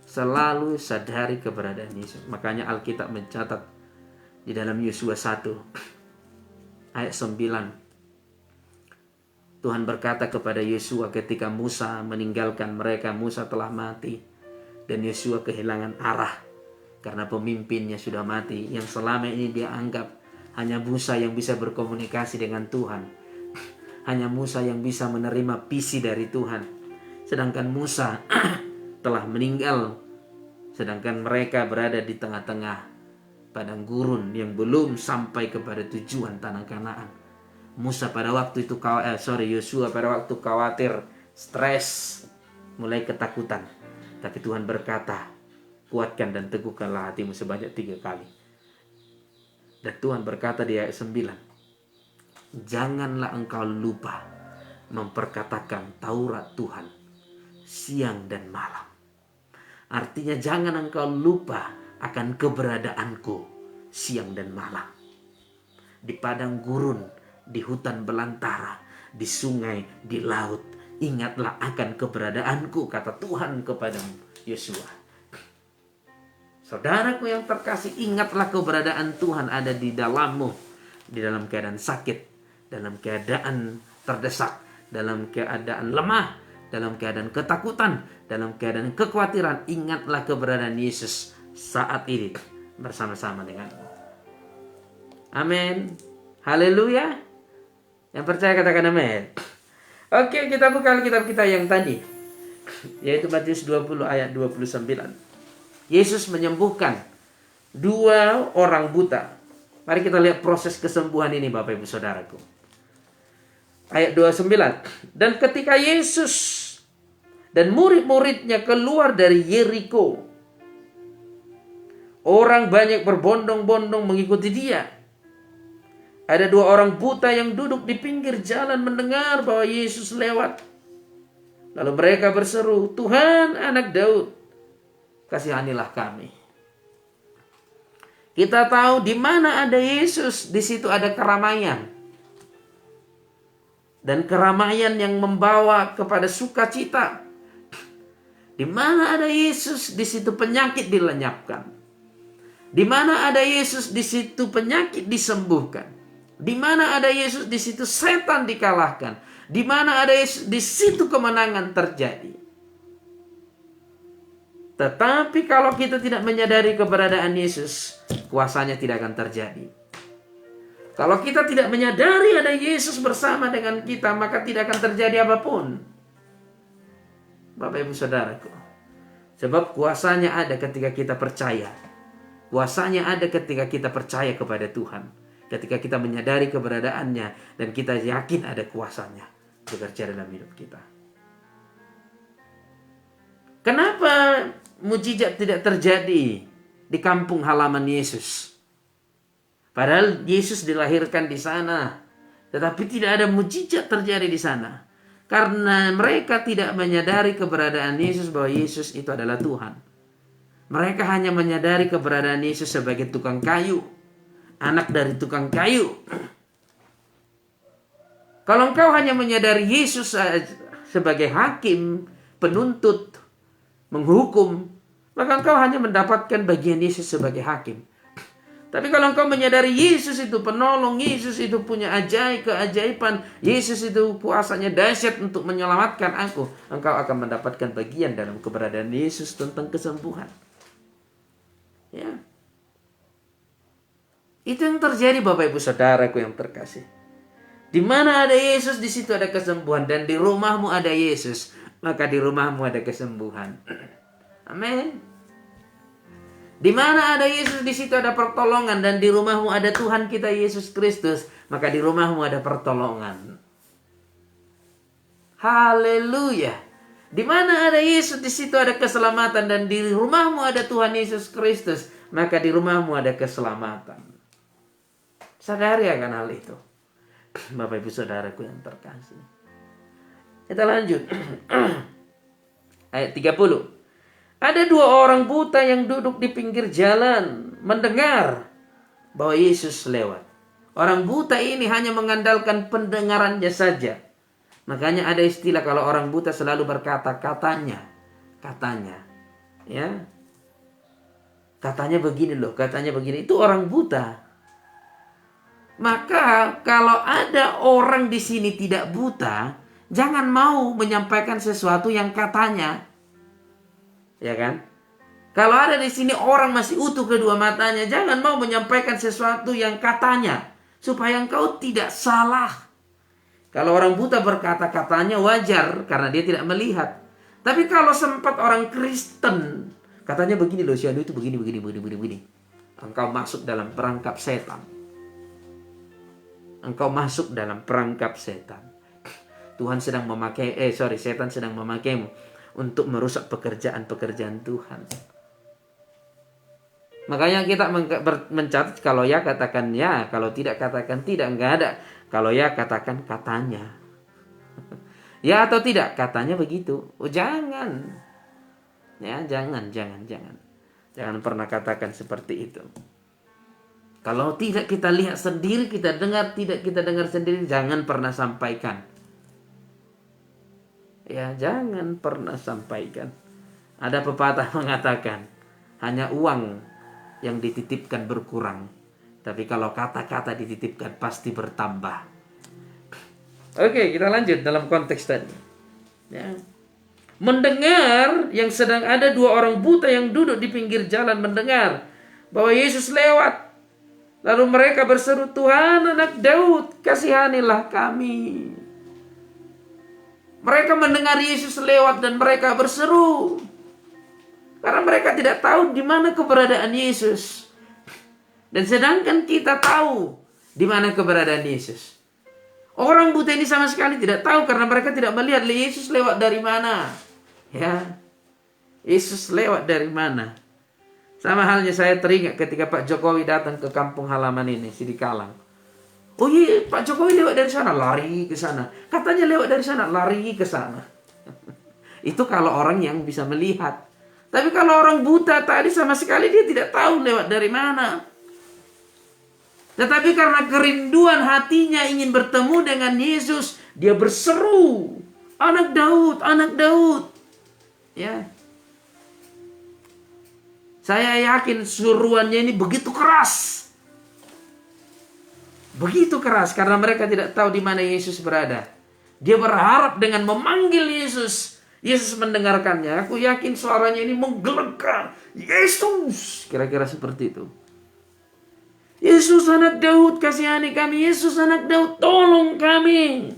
A: Selalu sadari keberadaan Yesus. Makanya Alkitab mencatat di dalam Yosua 1 ayat 9. Tuhan berkata kepada Yosua ketika Musa meninggalkan mereka, Musa telah mati. Dan Yosua kehilangan arah karena pemimpinnya sudah mati. Yang selama ini dia anggap hanya Musa yang bisa berkomunikasi dengan Tuhan. Hanya Musa yang bisa menerima visi dari Tuhan. Sedangkan Musa telah meninggal. Sedangkan mereka berada di tengah-tengah padang gurun yang belum sampai kepada tujuan tanah Kanaan. Musa pada waktu itu Yosua pada waktu khawatir, stres, mulai ketakutan. Tapi Tuhan berkata, kuatkan dan teguhkanlah hatimu sebanyak 3 kali. Dan Tuhan berkata di ayat 9, janganlah engkau lupa memperkatakan Taurat Tuhan siang dan malam. Artinya jangan engkau lupa akan keberadaanku siang dan malam. Di padang gurun, di hutan belantara, di sungai, di laut, ingatlah akan keberadaanku, kata Tuhan kepada Yosua. Saudaraku yang terkasih, ingatlah keberadaan Tuhan ada di dalammu. di dalam keadaan sakit, dalam keadaan terdesak, dalam keadaan lemah, dalam keadaan ketakutan, dalam keadaan kekhawatiran, ingatlah keberadaan Yesus saat ini bersama-sama denganmu. Amin. Haleluya. Yang percaya katakan amin. Oke, kita buka Alkitab kita yang tadi, yaitu Matius 20 ayat 29. Yesus menyembuhkan 2 orang buta. Mari kita lihat proses kesembuhan ini Bapak Ibu Saudaraku. Ayat 29. Dan ketika Yesus dan murid-muridnya keluar dari Yeriko, orang banyak berbondong-bondong mengikuti dia. Ada 2 orang buta yang duduk di pinggir jalan mendengar bahwa Yesus lewat. Lalu mereka berseru, "Tuhan, Anak Daud, kasihanilah kami." Kita tahu di mana ada Yesus, di situ ada keramaian. Dan keramaian yang membawa kepada sukacita. Di mana ada Yesus, di situ penyakit dilenyapkan. Di mana ada Yesus, di situ penyakit disembuhkan. Di mana ada Yesus, di situ setan dikalahkan. Di mana ada Yesus, di situ kemenangan terjadi. Tetapi kalau kita tidak menyadari keberadaan Yesus, kuasanya tidak akan terjadi. Kalau kita tidak menyadari ada Yesus bersama dengan kita, maka tidak akan terjadi apapun. Bapak Ibu Saudaraku, sebab kuasanya ada ketika kita percaya. Kuasanya ada ketika kita percaya kepada Tuhan. Ketika kita menyadari keberadaannya dan kita yakin ada kuasanya bekerja dalam hidup kita. Kenapa mujizat tidak terjadi di kampung halaman Yesus? Padahal Yesus dilahirkan di sana, tetapi tidak ada mujizat terjadi di sana. Karena mereka tidak menyadari keberadaan Yesus, bahwa Yesus itu adalah Tuhan. Mereka hanya menyadari keberadaan Yesus sebagai tukang kayu, anak dari tukang kayu. Kalau engkau hanya menyadari Yesus sebagai hakim, penuntut, menghukum, maka engkau hanya mendapatkan bagian Yesus sebagai hakim. Tapi kalau engkau menyadari Yesus itu penolong, Yesus itu punya keajaiban, Yesus itu kuasanya dahsyat untuk menyelamatkan aku, engkau akan mendapatkan bagian dalam keberadaan Yesus tentang kesembuhan. Ya. Itu yang terjadi Bapak Ibu Saudaraku yang terkasih. Di mana ada Yesus, di situ ada kesembuhan. Dan di rumahmu ada Yesus, maka di rumahmu ada kesembuhan. Amin. Di mana ada Yesus, di situ ada pertolongan. Dan di rumahmu ada Tuhan kita Yesus Kristus, maka di rumahmu ada pertolongan. Haleluya. Di mana ada Yesus, di situ ada keselamatan. Dan di rumahmu ada Tuhan Yesus Kristus, maka di rumahmu ada keselamatan. Sadari akan hal itu, Bapak Ibu Saudaraku yang terkasih. Kita lanjut. Ayat 30. Ada 2 orang buta yang duduk di pinggir jalan mendengar bahwa Yesus lewat. Orang buta ini hanya mengandalkan pendengarannya saja. Makanya ada istilah kalau orang buta selalu berkata katanya. Ya. Katanya begini loh, katanya begini. Itu orang buta. Maka kalau ada orang di sini tidak buta, jangan mau menyampaikan sesuatu yang katanya. Ya kan? Kalau ada di sini orang masih utuh kedua matanya, jangan mau menyampaikan sesuatu yang katanya, supaya engkau tidak salah. Kalau orang buta berkata katanya wajar karena dia tidak melihat. Tapi kalau sempat orang Kristen katanya begini loh, si Anu itu begini. Engkau masuk dalam perangkap setan. Engkau masuk dalam perangkap setan. Setan sedang memakaimu untuk merusak pekerjaan-pekerjaan Tuhan. Makanya kita mencatat kalau ya katakan ya, kalau tidak katakan tidak, enggak ada. Kalau ya katakan katanya. Ya atau tidak, katanya begitu. Oh jangan. Ya, jangan. Jangan pernah katakan seperti itu. Kalau tidak kita lihat sendiri, kita dengar, tidak kita dengar sendiri, jangan pernah sampaikan. Ya, jangan pernah sampaikan. Ada pepatah mengatakan, hanya uang yang dititipkan berkurang, Tapi kalau kata-kata dititipkan pasti bertambah. Oke, kita lanjut dalam konteks tadi. Ya. Mendengar yang sedang ada dua orang buta yang duduk di pinggir jalan mendengar bahwa Yesus lewat. Lalu mereka berseru, Tuhan anak Daud, kasihanilah kami. Mereka mendengar Yesus lewat dan mereka berseru. Karena mereka tidak tahu di mana keberadaan Yesus. Dan sedangkan kita tahu di mana keberadaan Yesus. Orang buta ini sama sekali tidak tahu karena mereka tidak melihat Yesus lewat dari mana. Ya, Yesus lewat dari mana? Sama halnya saya teringat ketika Pak Jokowi datang ke kampung halaman ini, Sidikalang. Oh iya, Pak Jokowi lewat dari sana, lari ke sana. Katanya lewat dari sana, lari ke sana. Itu kalau orang yang bisa melihat. Tapi kalau orang buta tadi sama sekali dia tidak tahu lewat dari mana. Tetapi karena kerinduan hatinya ingin bertemu dengan Yesus, dia berseru, anak Daud, anak Daud. Ya. Saya yakin suruhannya ini begitu keras. Begitu keras karena mereka tidak tahu di mana Yesus berada. Dia berharap dengan memanggil Yesus. Yesus mendengarkannya. Aku yakin suaranya ini menggelegar. Yesus. Kira-kira seperti itu. Yesus anak Daud, kasihani kami. Yesus anak Daud, tolong kami.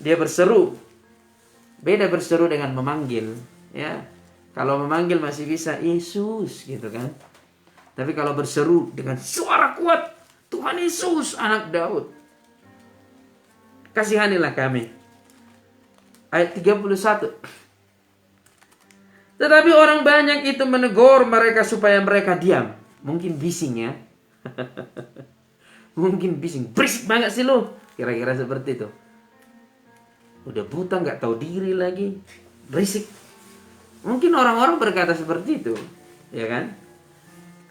A: Dia berseru. Beda berseru dengan memanggil. Ya, kalau memanggil masih bisa Yesus gitu kan. Tapi kalau berseru dengan suara kuat, Tuhan Yesus anak Daud, kasihanilah kami. Ayat 31. Tetapi orang banyak itu menegur mereka supaya mereka diam. Mungkin bising ya. Mungkin bising. Berisik banget sih lu. Kira-kira seperti itu. Udah buta gak tahu diri lagi. Berisik. Mungkin orang-orang berkata seperti itu, ya kan?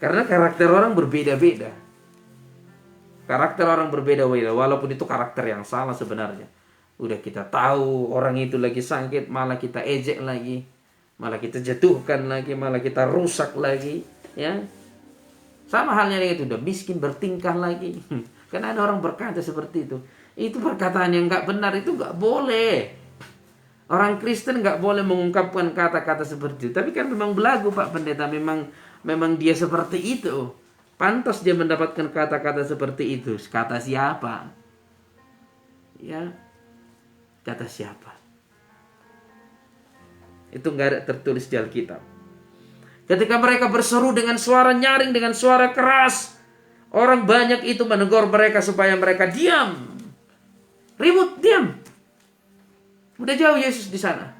A: Karena karakter orang berbeda-beda. Karakter orang berbeda-beda, walaupun itu karakter yang salah sebenarnya. Udah kita tahu orang itu lagi sakit, malah kita ejek lagi, malah kita jatuhkan lagi, malah kita rusak lagi, ya. Sama halnya dengan itu, udah miskin bertingkah lagi. Kan ada orang berkata seperti itu. Itu perkataan yang nggak benar, itu nggak boleh. Orang Kristen nggak boleh mengungkapkan kata-kata seperti itu. Tapi kan memang belagu Pak Pendeta. Memang dia seperti itu. Pantas dia mendapatkan kata-kata seperti itu. Kata siapa? Ya, kata siapa? Itu nggak ada tertulis di Alkitab. Ketika mereka berseru dengan suara nyaring, dengan suara keras, orang banyak itu menegur mereka supaya mereka diam. Ribut, diam. Udah jauh Yesus di sana.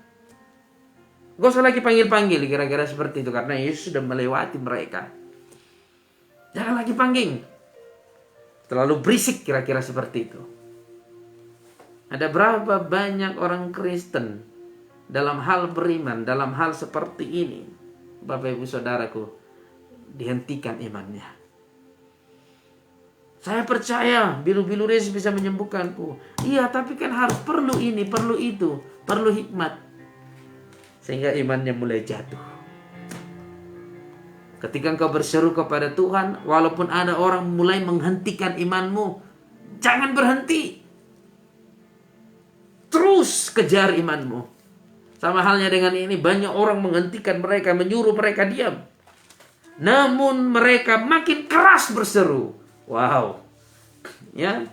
A: Gak usah lagi panggil-panggil, kira-kira seperti itu. Karena Yesus sudah melewati mereka. Jangan lagi panggil. Terlalu berisik, kira-kira seperti itu. Ada berapa banyak orang Kristen dalam hal beriman, dalam hal seperti ini, Bapak Ibu Saudaraku, dihentikan imannya. Saya percaya bilu-bilu Yesus bisa menyembuhkanku. Iya, tapi kan harus perlu ini, perlu itu, perlu hikmat. Sehingga imannya mulai jatuh. Ketika engkau berseru kepada Tuhan, walaupun ada orang mulai menghentikan imanmu, jangan berhenti. Terus kejar imanmu. Sama halnya dengan ini, banyak orang menghentikan mereka, menyuruh mereka diam. Namun mereka makin keras berseru. Wow, ya,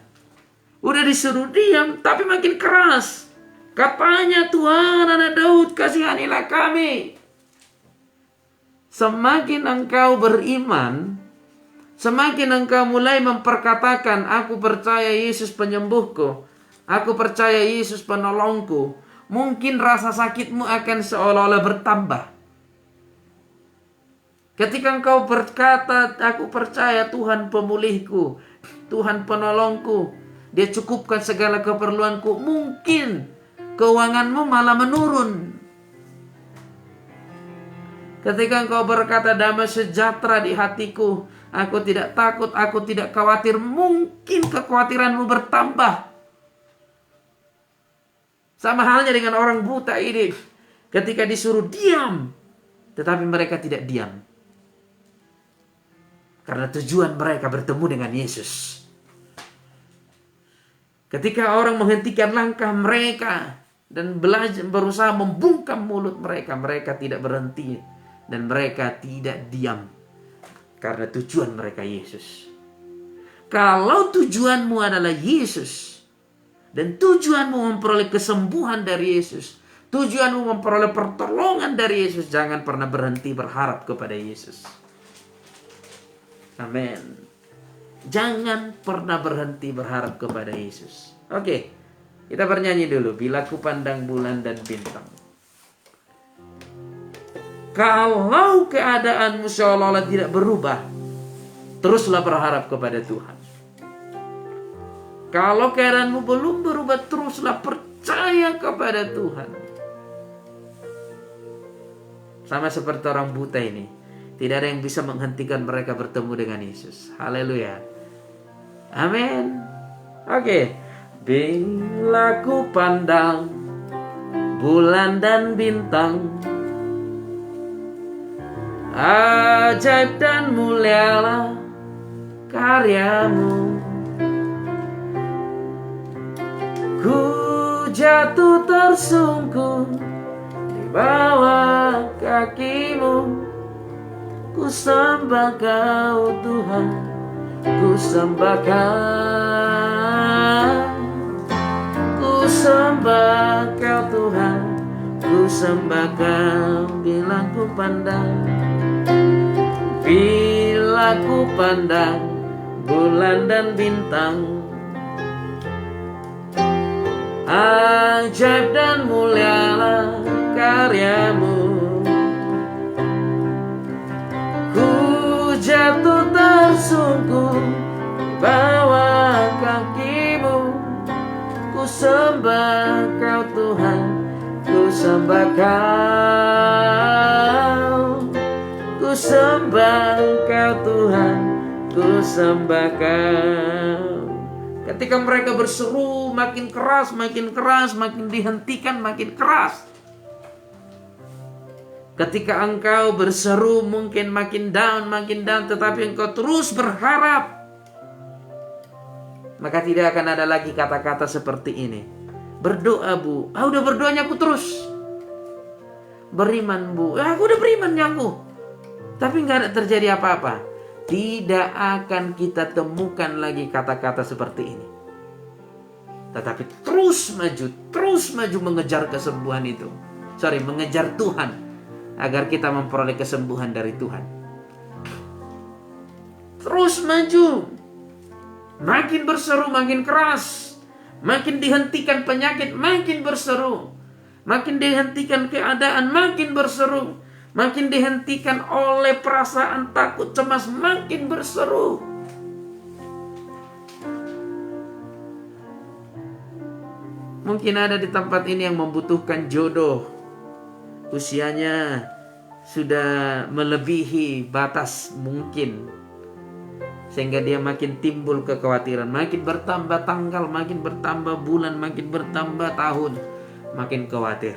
A: udah disuruh diam, tapi makin keras. Katanya, Tuhan anak Daud, kasihanilah kami. Semakin engkau beriman, semakin engkau mulai memperkatakan, aku percaya Yesus penyembuhku, aku percaya Yesus penolongku, mungkin rasa sakitmu akan seolah-olah bertambah. Ketika engkau berkata, aku percaya Tuhan pemulihku, Tuhan penolongku, Dia cukupkan segala keperluanku, mungkin keuanganmu malah menurun. Ketika engkau berkata, damai sejahtera di hatiku, aku tidak takut, aku tidak khawatir, mungkin kekhawatiranmu bertambah. Sama halnya dengan orang buta ini. Ketika disuruh diam, tetapi mereka tidak diam. Karena tujuan mereka bertemu dengan Yesus. Ketika orang menghentikan langkah mereka dan berusaha membungkam mulut mereka, mereka tidak berhenti dan mereka tidak diam. Karena tujuan mereka Yesus. Kalau tujuanmu adalah Yesus dan tujuanmu memperoleh kesembuhan dari Yesus, tujuanmu memperoleh pertolongan dari Yesus, jangan pernah berhenti berharap kepada Yesus. Amin. Jangan pernah berhenti berharap kepada Yesus. Oke, kita bernyanyi dulu. Bila ku pandang bulan dan bintang. Kalau keadaanmu seolah-olah tidak berubah, teruslah berharap kepada Tuhan. Kalau keadaanmu belum berubah, teruslah percaya kepada Tuhan. Sama seperti orang buta ini. Tidak ada yang bisa menghentikan mereka bertemu dengan Yesus. Haleluya. Amin. Oke. Bila ku pandang bulan dan bintang, ajaib dan mulialah karyamu. Ku jatuh tersungkur di bawah kakimu. Ku sembah Kau Tuhan, ku sembah Kau, ku sembah Kau Tuhan, ku sembah Kau. Bila ku pandang bulan dan bintang, ajaib dan mulialah karyamu. Jatuh tersungkur bawah kakimu. Ku sembah Kau Tuhan, ku sembah Kau, ku sembah Kau Tuhan, ku sembah Kau. Ketika mereka berseru makin keras, makin dihentikan makin keras. Ketika engkau berseru mungkin makin down, tetapi engkau terus berharap, maka tidak akan ada lagi kata-kata seperti ini. Berdoa bu, udah berdoanya aku terus. Beriman bu, aku udah berimannya aku, tapi gak ada terjadi apa-apa. Tidak akan kita temukan lagi kata-kata seperti ini. Tetapi terus maju mengejar kesembuhan itu. Mengejar Tuhan. Agar kita memperoleh kesembuhan dari Tuhan. Terus maju. Makin berseru makin keras. Makin dihentikan penyakit makin berseru. Makin dihentikan keadaan makin berseru. Makin dihentikan oleh perasaan takut cemas makin berseru. Mungkin ada di tempat ini yang membutuhkan jodoh. Usianya sudah melebihi batas mungkin, sehingga dia makin timbul kekhawatiran. Makin bertambah tanggal, makin bertambah bulan, makin bertambah tahun, makin khawatir.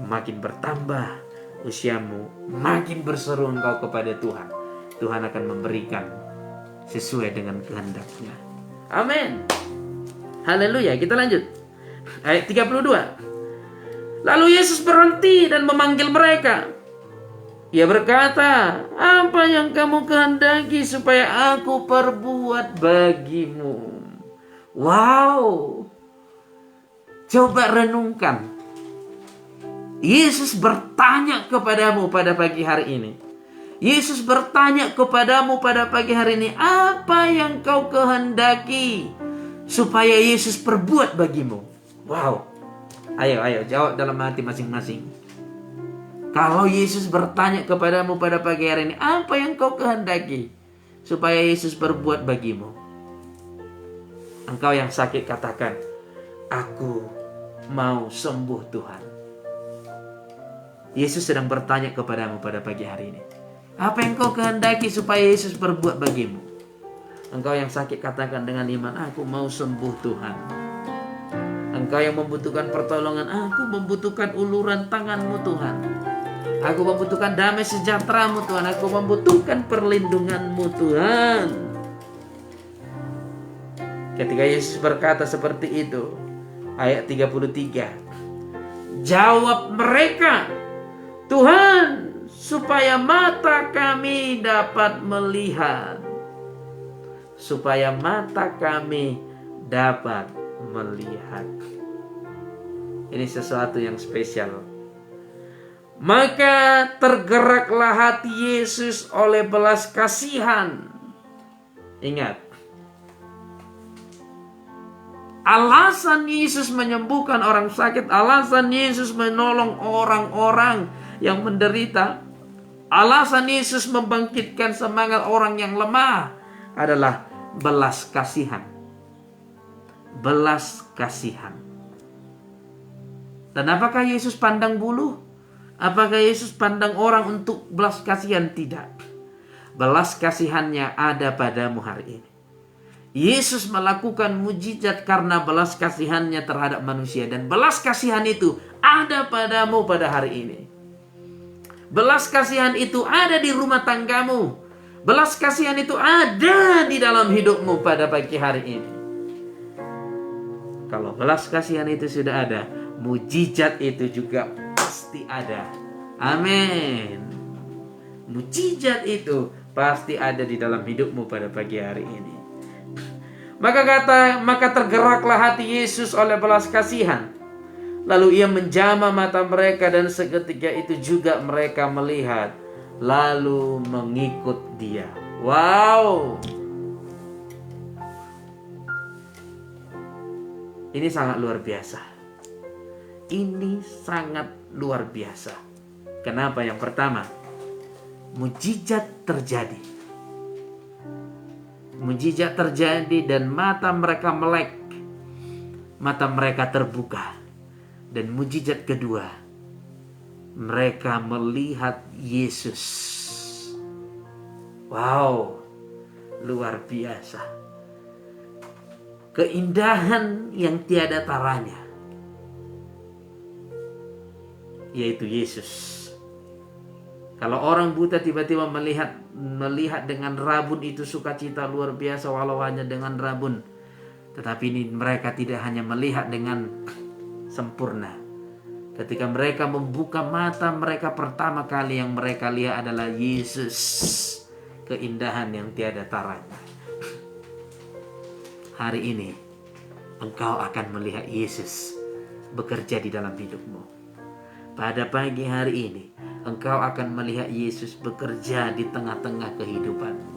A: Makin bertambah usiamu, makin berseru engkau kepada Tuhan. Tuhan akan memberikan sesuai dengan kehendaknya. Amin. Haleluya. Kita lanjut. Ayat 32. Lalu Yesus berhenti dan memanggil mereka. Ia berkata, apa yang kamu kehendaki supaya aku perbuat bagimu? Wow. Coba renungkan. Yesus bertanya kepadamu pada pagi hari ini. Yesus bertanya kepadamu pada pagi hari ini, apa yang kau kehendaki supaya Yesus perbuat bagimu? Wow. Ayo jawab dalam hati masing-masing. Kalau Yesus bertanya kepadamu pada pagi hari ini, apa yang kau kehendaki supaya Yesus berbuat bagimu? Engkau yang sakit katakan, aku mau sembuh Tuhan. Yesus sedang bertanya kepadamu pada pagi hari ini, apa yang kau kehendaki supaya Yesus berbuat bagimu? Engkau yang sakit katakan dengan iman, aku mau sembuh Tuhan. Engkau yang membutuhkan pertolongan, aku membutuhkan uluran tangan-Mu Tuhan. Aku membutuhkan damai sejahtera-Mu Tuhan. Aku membutuhkan perlindungan-Mu Tuhan. Ketika Yesus berkata seperti itu, ayat 33, jawab mereka, Tuhan, supaya mata kami dapat melihat. Supaya mata kami dapat melihat. Ini sesuatu yang spesial. Maka tergeraklah hati Yesus oleh belas kasihan. Ingat, alasan Yesus menyembuhkan orang sakit, alasan Yesus menolong orang-orang yang menderita, alasan Yesus membangkitkan semangat orang yang lemah adalah belas kasihan. Belas kasihan. Dan apakah Yesus pandang bulu? Apakah Yesus pandang orang untuk belas kasihan? Tidak. Belas kasihannya ada padamu hari ini. Yesus melakukan mujizat karena belas kasihannya terhadap manusia. Dan belas kasihan itu ada padamu pada hari ini. Belas kasihan itu ada di rumah tanggamu. Belas kasihan itu ada di dalam hidupmu pada pagi hari ini. Kalau belas kasihan itu sudah ada, mujizat itu juga pasti ada. Amin. Mujizat itu pasti ada di dalam hidupmu pada pagi hari ini. Maka tergeraklah hati Yesus oleh belas kasihan. Lalu ia menjamah mata mereka dan seketika itu juga mereka melihat. Lalu mengikut dia. Wow. Ini sangat luar biasa. Ini sangat luar biasa. Kenapa? Yang pertama, mujizat terjadi. Mujizat terjadi dan mata mereka melek. Mata mereka terbuka. Dan mujizat kedua, mereka melihat Yesus. Wow, luar biasa. Keindahan yang tiada taranya, yaitu Yesus. Kalau orang buta tiba-tiba melihat dengan rabun, itu sukacita luar biasa walau hanya dengan rabun. Tetapi ini mereka tidak hanya melihat dengan sempurna. Ketika mereka membuka mata mereka, pertama kali yang mereka lihat adalah Yesus. Keindahan yang tiada taranya. Hari ini engkau akan melihat Yesus bekerja di dalam hidupmu. Pada pagi hari ini engkau akan melihat Yesus bekerja di tengah-tengah kehidupanmu.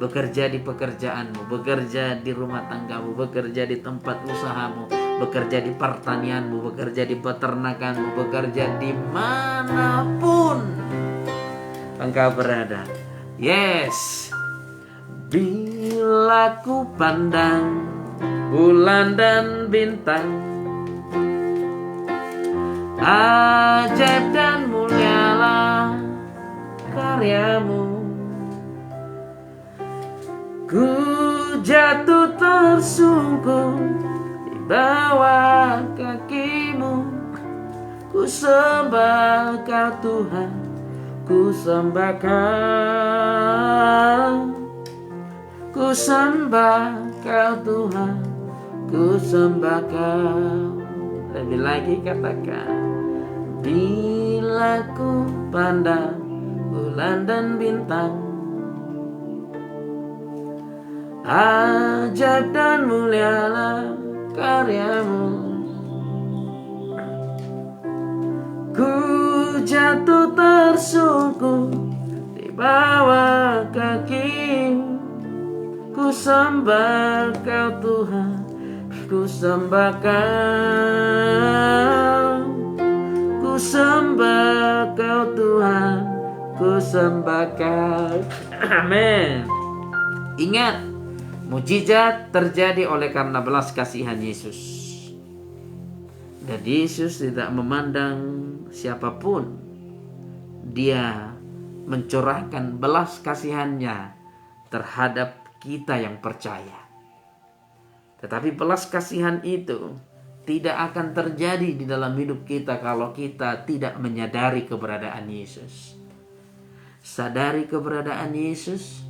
A: Bekerja di pekerjaanmu, bekerja di rumah tanggamu, bekerja di tempat usahamu, bekerja di pertanianmu, bekerja di peternakanmu, bekerja dimanapun engkau berada. Yes. Bila ku pandang bulan dan bintang, ajaib dan mulialah karyamu, ku jatuh tersungkur di bawah kakimu. Ku sembah Kau Tuhan, ku sembah Kau. Ku sembah Kau Tuhan, ku sembah Kau. Lebih lagi katakan, bila ku pandang bulan dan bintang, ajaib dan mulialah karyamu, ku jatuh tersungkur di bawah kakimu. Ku sembah Kau Tuhan, ku sembah Kau. Ku sembah Kau Tuhan, ku sembah Kau. Amin. Ingat, mujizat terjadi oleh karena belas kasihan Yesus. Dan Yesus tidak memandang siapapun. Dia mencurahkan belas kasihannya terhadap kita yang percaya. Tetapi belas kasihan itu tidak akan terjadi di dalam hidup kita kalau kita tidak menyadari keberadaan Yesus. Sadari keberadaan Yesus,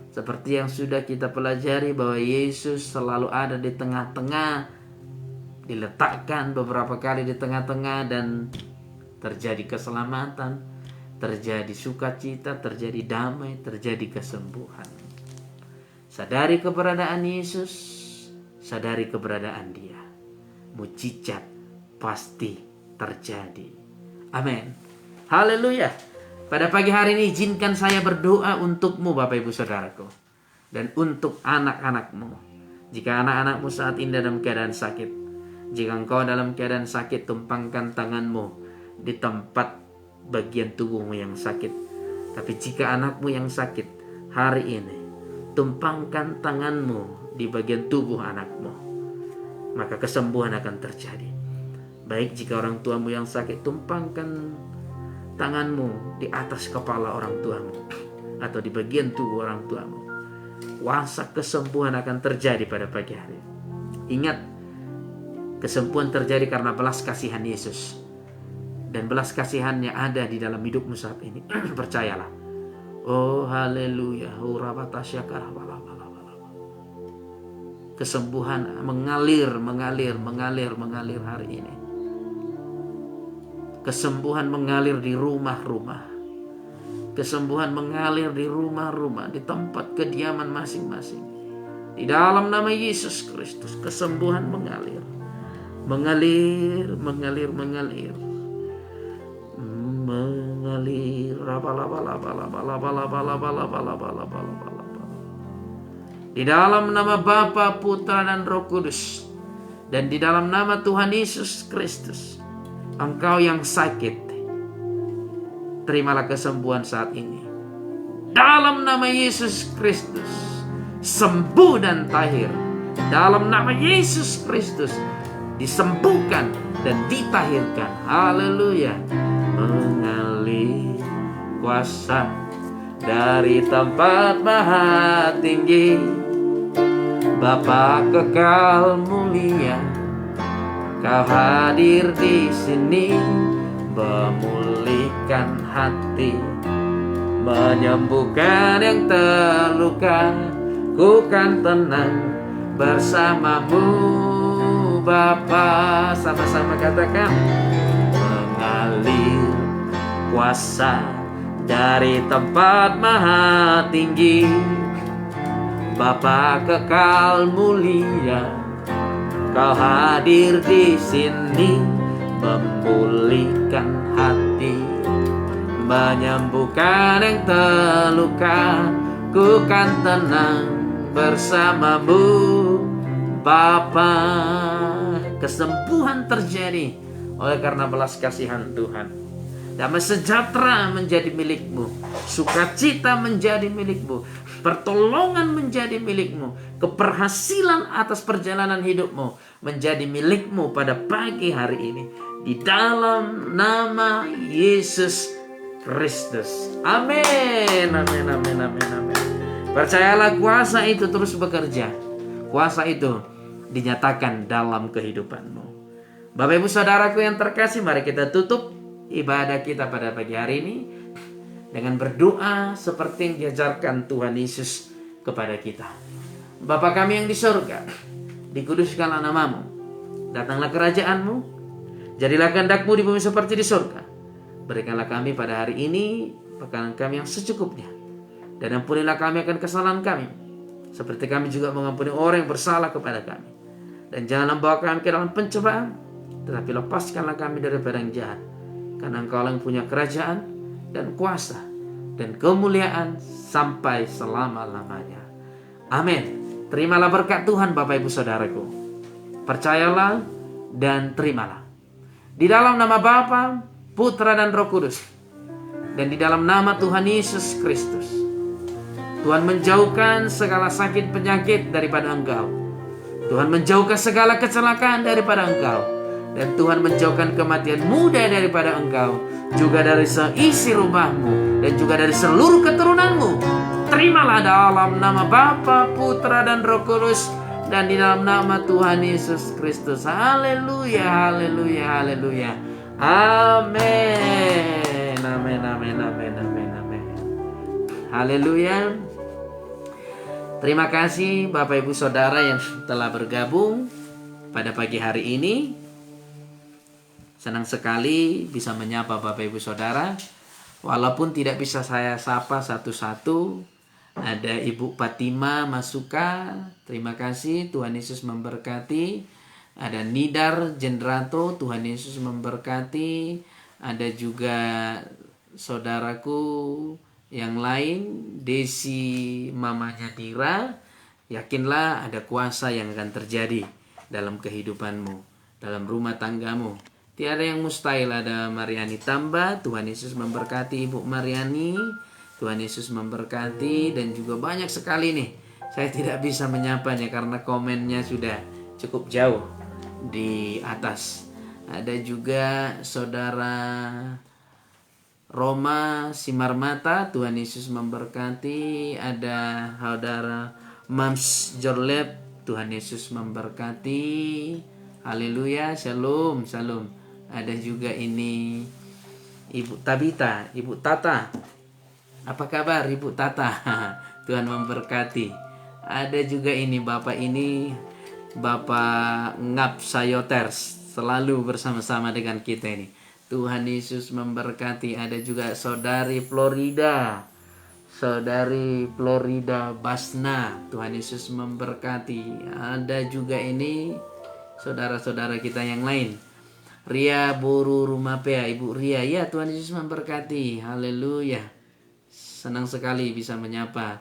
A: seperti yang sudah kita pelajari bahwa Yesus selalu ada di tengah-tengah, diletakkan beberapa kali di tengah-tengah, dan terjadi keselamatan, terjadi sukacita, terjadi damai, terjadi kesembuhan. Sadari keberadaan Yesus, sadari keberadaan Dia. Mujizat pasti terjadi. Amin. Haleluya. Pada pagi hari ini izinkan saya berdoa untukmu Bapak Ibu Saudaraku, dan untuk anak-anakmu. Jika anak-anakmu saat ini dalam keadaan sakit, jika engkau dalam keadaan sakit, tumpangkan tanganmu di tempat bagian tubuhmu yang sakit. Tapi jika anakmu yang sakit hari ini, tumpangkan tanganmu di bagian tubuh anakmu, maka kesembuhan akan terjadi. Baik jika orang tuamu yang sakit, tumpangkan tanganmu di atas kepala orang tuamu atau di bagian tubuh orang tuamu. Kuasa kesembuhan akan terjadi pada pagi hari. Ingat, kesembuhan terjadi karena belas kasihan Yesus, dan belas kasihannya ada di dalam hidupmu saat ini. Percayalah. Oh haleluya. Kesembuhan mengalir hari ini. Kesembuhan mengalir di rumah-rumah. Kesembuhan mengalir di rumah-rumah, di tempat kediaman masing-masing. Di dalam nama Yesus Kristus, kesembuhan mengalir. Mengalir. Di dalam nama Bapa, Putra, dan Roh Kudus, dan di dalam nama Tuhan Yesus Kristus, engkau yang sakit, terimalah kesembuhan saat ini. Dalam nama Yesus Kristus, sembuh dan tahir. Dalam nama Yesus Kristus, disembuhkan dan ditahirkan. Haleluya. Mengalir kuasa dari tempat maha tinggi, Bapa kekal mulia, Kau hadir di sini, memulihkan hati, menyembuhkan yang terluka. Ku kan tenang bersamamu Bapa. Sama-sama katakan. Mengalir kuasa dari tempat maha tinggi, Bapa kekal mulia, Kau hadir di sini, memulihkan hati, menyembuhkan yang terluka. Ku kan tenang bersamamu Bapa. Kesembuhan terjadi oleh karena belas kasihan Tuhan. Damai sejahtera menjadi milikmu, sukacita menjadi milikmu, pertolongan menjadi milikmu, keberhasilan atas perjalanan hidupmu menjadi milikmu pada pagi hari ini, di dalam nama Yesus Kristus. Amin. Amin, amin, amin, amin. Percayalah, kuasa itu terus bekerja. Kuasa itu dinyatakan dalam kehidupanmu. Bapak Ibu Saudaraku yang terkasih, mari kita tutup ibadah kita pada pagi hari ini dengan berdoa seperti yang diajarkan Tuhan Yesus kepada kita. Bapa kami yang di surga, dikuduskanlah namamu, datanglah kerajaanmu, jadilah kehendak-Mu di bumi seperti di surga. Berikanlah kami pada hari ini makanan kami yang secukupnya, dan ampunilah kami akan kesalahan kami, seperti kami juga mengampuni orang yang bersalah kepada kami. Dan jangan membawa kami ke dalam pencobaan, tetapi lepaskanlah kami daripada yang jahat. Karena Engkau yang punya kerajaan dan kuasa dan kemuliaan sampai selama-lamanya. Amin. Terimalah berkat Tuhan Bapak Ibu Saudaraku. Percayalah dan terimalah. Di dalam nama Bapa, Putra, dan Roh Kudus, dan di dalam nama Tuhan Yesus Kristus, Tuhan menjauhkan segala sakit penyakit daripada engkau. Tuhan menjauhkan segala kecelakaan daripada engkau. Dan Tuhan menjauhkan kematian muda daripada engkau, juga dari seisi rumahmu, dan juga dari seluruh keturunanmu. Terimalah dalam nama Bapa, Putra, dan Roh Kudus, dan di dalam nama Tuhan Yesus Kristus. Haleluya, haleluya, haleluya. Amin. Amin, amin, amin, amin, amin. Haleluya. Terima kasih Bapak Ibu Saudara yang telah bergabung pada pagi hari ini. Senang sekali bisa menyapa Bapak Ibu Saudara. Walaupun tidak bisa saya sapa satu-satu. Ada Ibu Fatima Masuka, terima kasih, Tuhan Yesus memberkati. Ada Nidar Jendrato, Tuhan Yesus memberkati. Ada juga saudaraku yang lain, Desi mamanya Dira. Yakinlah ada kuasa yang akan terjadi dalam kehidupanmu, dalam rumah tanggamu. Tiada yang mustahil. Ada Mariani Tamba, Tuhan Yesus memberkati Ibu Mariani. Tuhan Yesus memberkati, dan juga banyak sekali nih. Saya tidak bisa menyapanya karena komennya sudah cukup jauh di atas. Ada juga saudara Roma Simarmata, Tuhan Yesus memberkati. Ada saudara Mams Jorlep, Tuhan Yesus memberkati. Haleluya, shalom, shalom. Ada juga ini Ibu Tabita, Ibu Tata. Apa kabar Ibu Tata? Tuhan memberkati. Ada juga ini Bapak Ngap Sayoters, selalu bersama-sama dengan kita ini. Tuhan Yesus memberkati. Ada juga Saudari Florida Basna, Tuhan Yesus memberkati. Ada juga ini saudara-saudara kita yang lain. Ria Boru Rumapea, Ibu Ria, ya Tuhan Yesus memberkati. Haleluya. Senang sekali bisa menyapa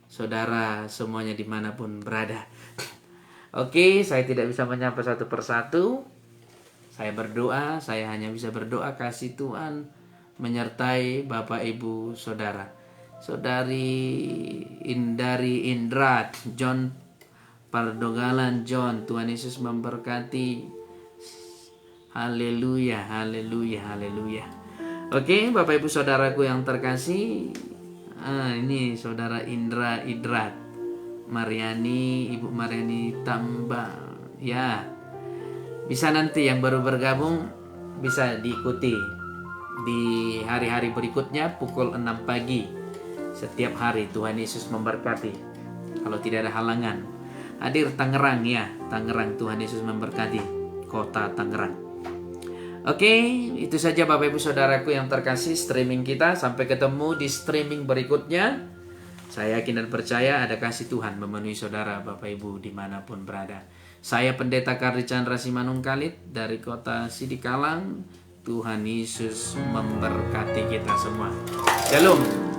A: saudara semuanya dimanapun berada. Oke, saya tidak bisa menyapa satu persatu. Saya berdoa, saya hanya bisa berdoa kasih Tuhan menyertai Bapak Ibu Saudara. Saudari Indari Indrat, John Pardogalan John, Tuhan Yesus memberkati. Haleluya, haleluya, haleluya. Oke, Bapak Ibu Saudaraku yang terkasih, ini Saudara Indra Idrat Mariani, Ibu Mariani Tamba, ya. Bisa nanti yang baru bergabung bisa diikuti di hari-hari berikutnya pukul 6 pagi setiap hari. Tuhan Yesus memberkati. Kalau tidak ada halangan, hadir Tangerang, ya, Tangerang. Tuhan Yesus memberkati kota Tangerang. Oke, itu saja Bapak Ibu Saudaraku yang terkasih streaming kita. Sampai ketemu di streaming berikutnya. Saya yakin dan percaya ada kasih Tuhan memenuhi saudara Bapak Ibu dimanapun berada. Saya Pendeta Kardi Chandra Simanung Kalit dari kota Sidikalang. Tuhan Yesus memberkati kita semua. Shalom.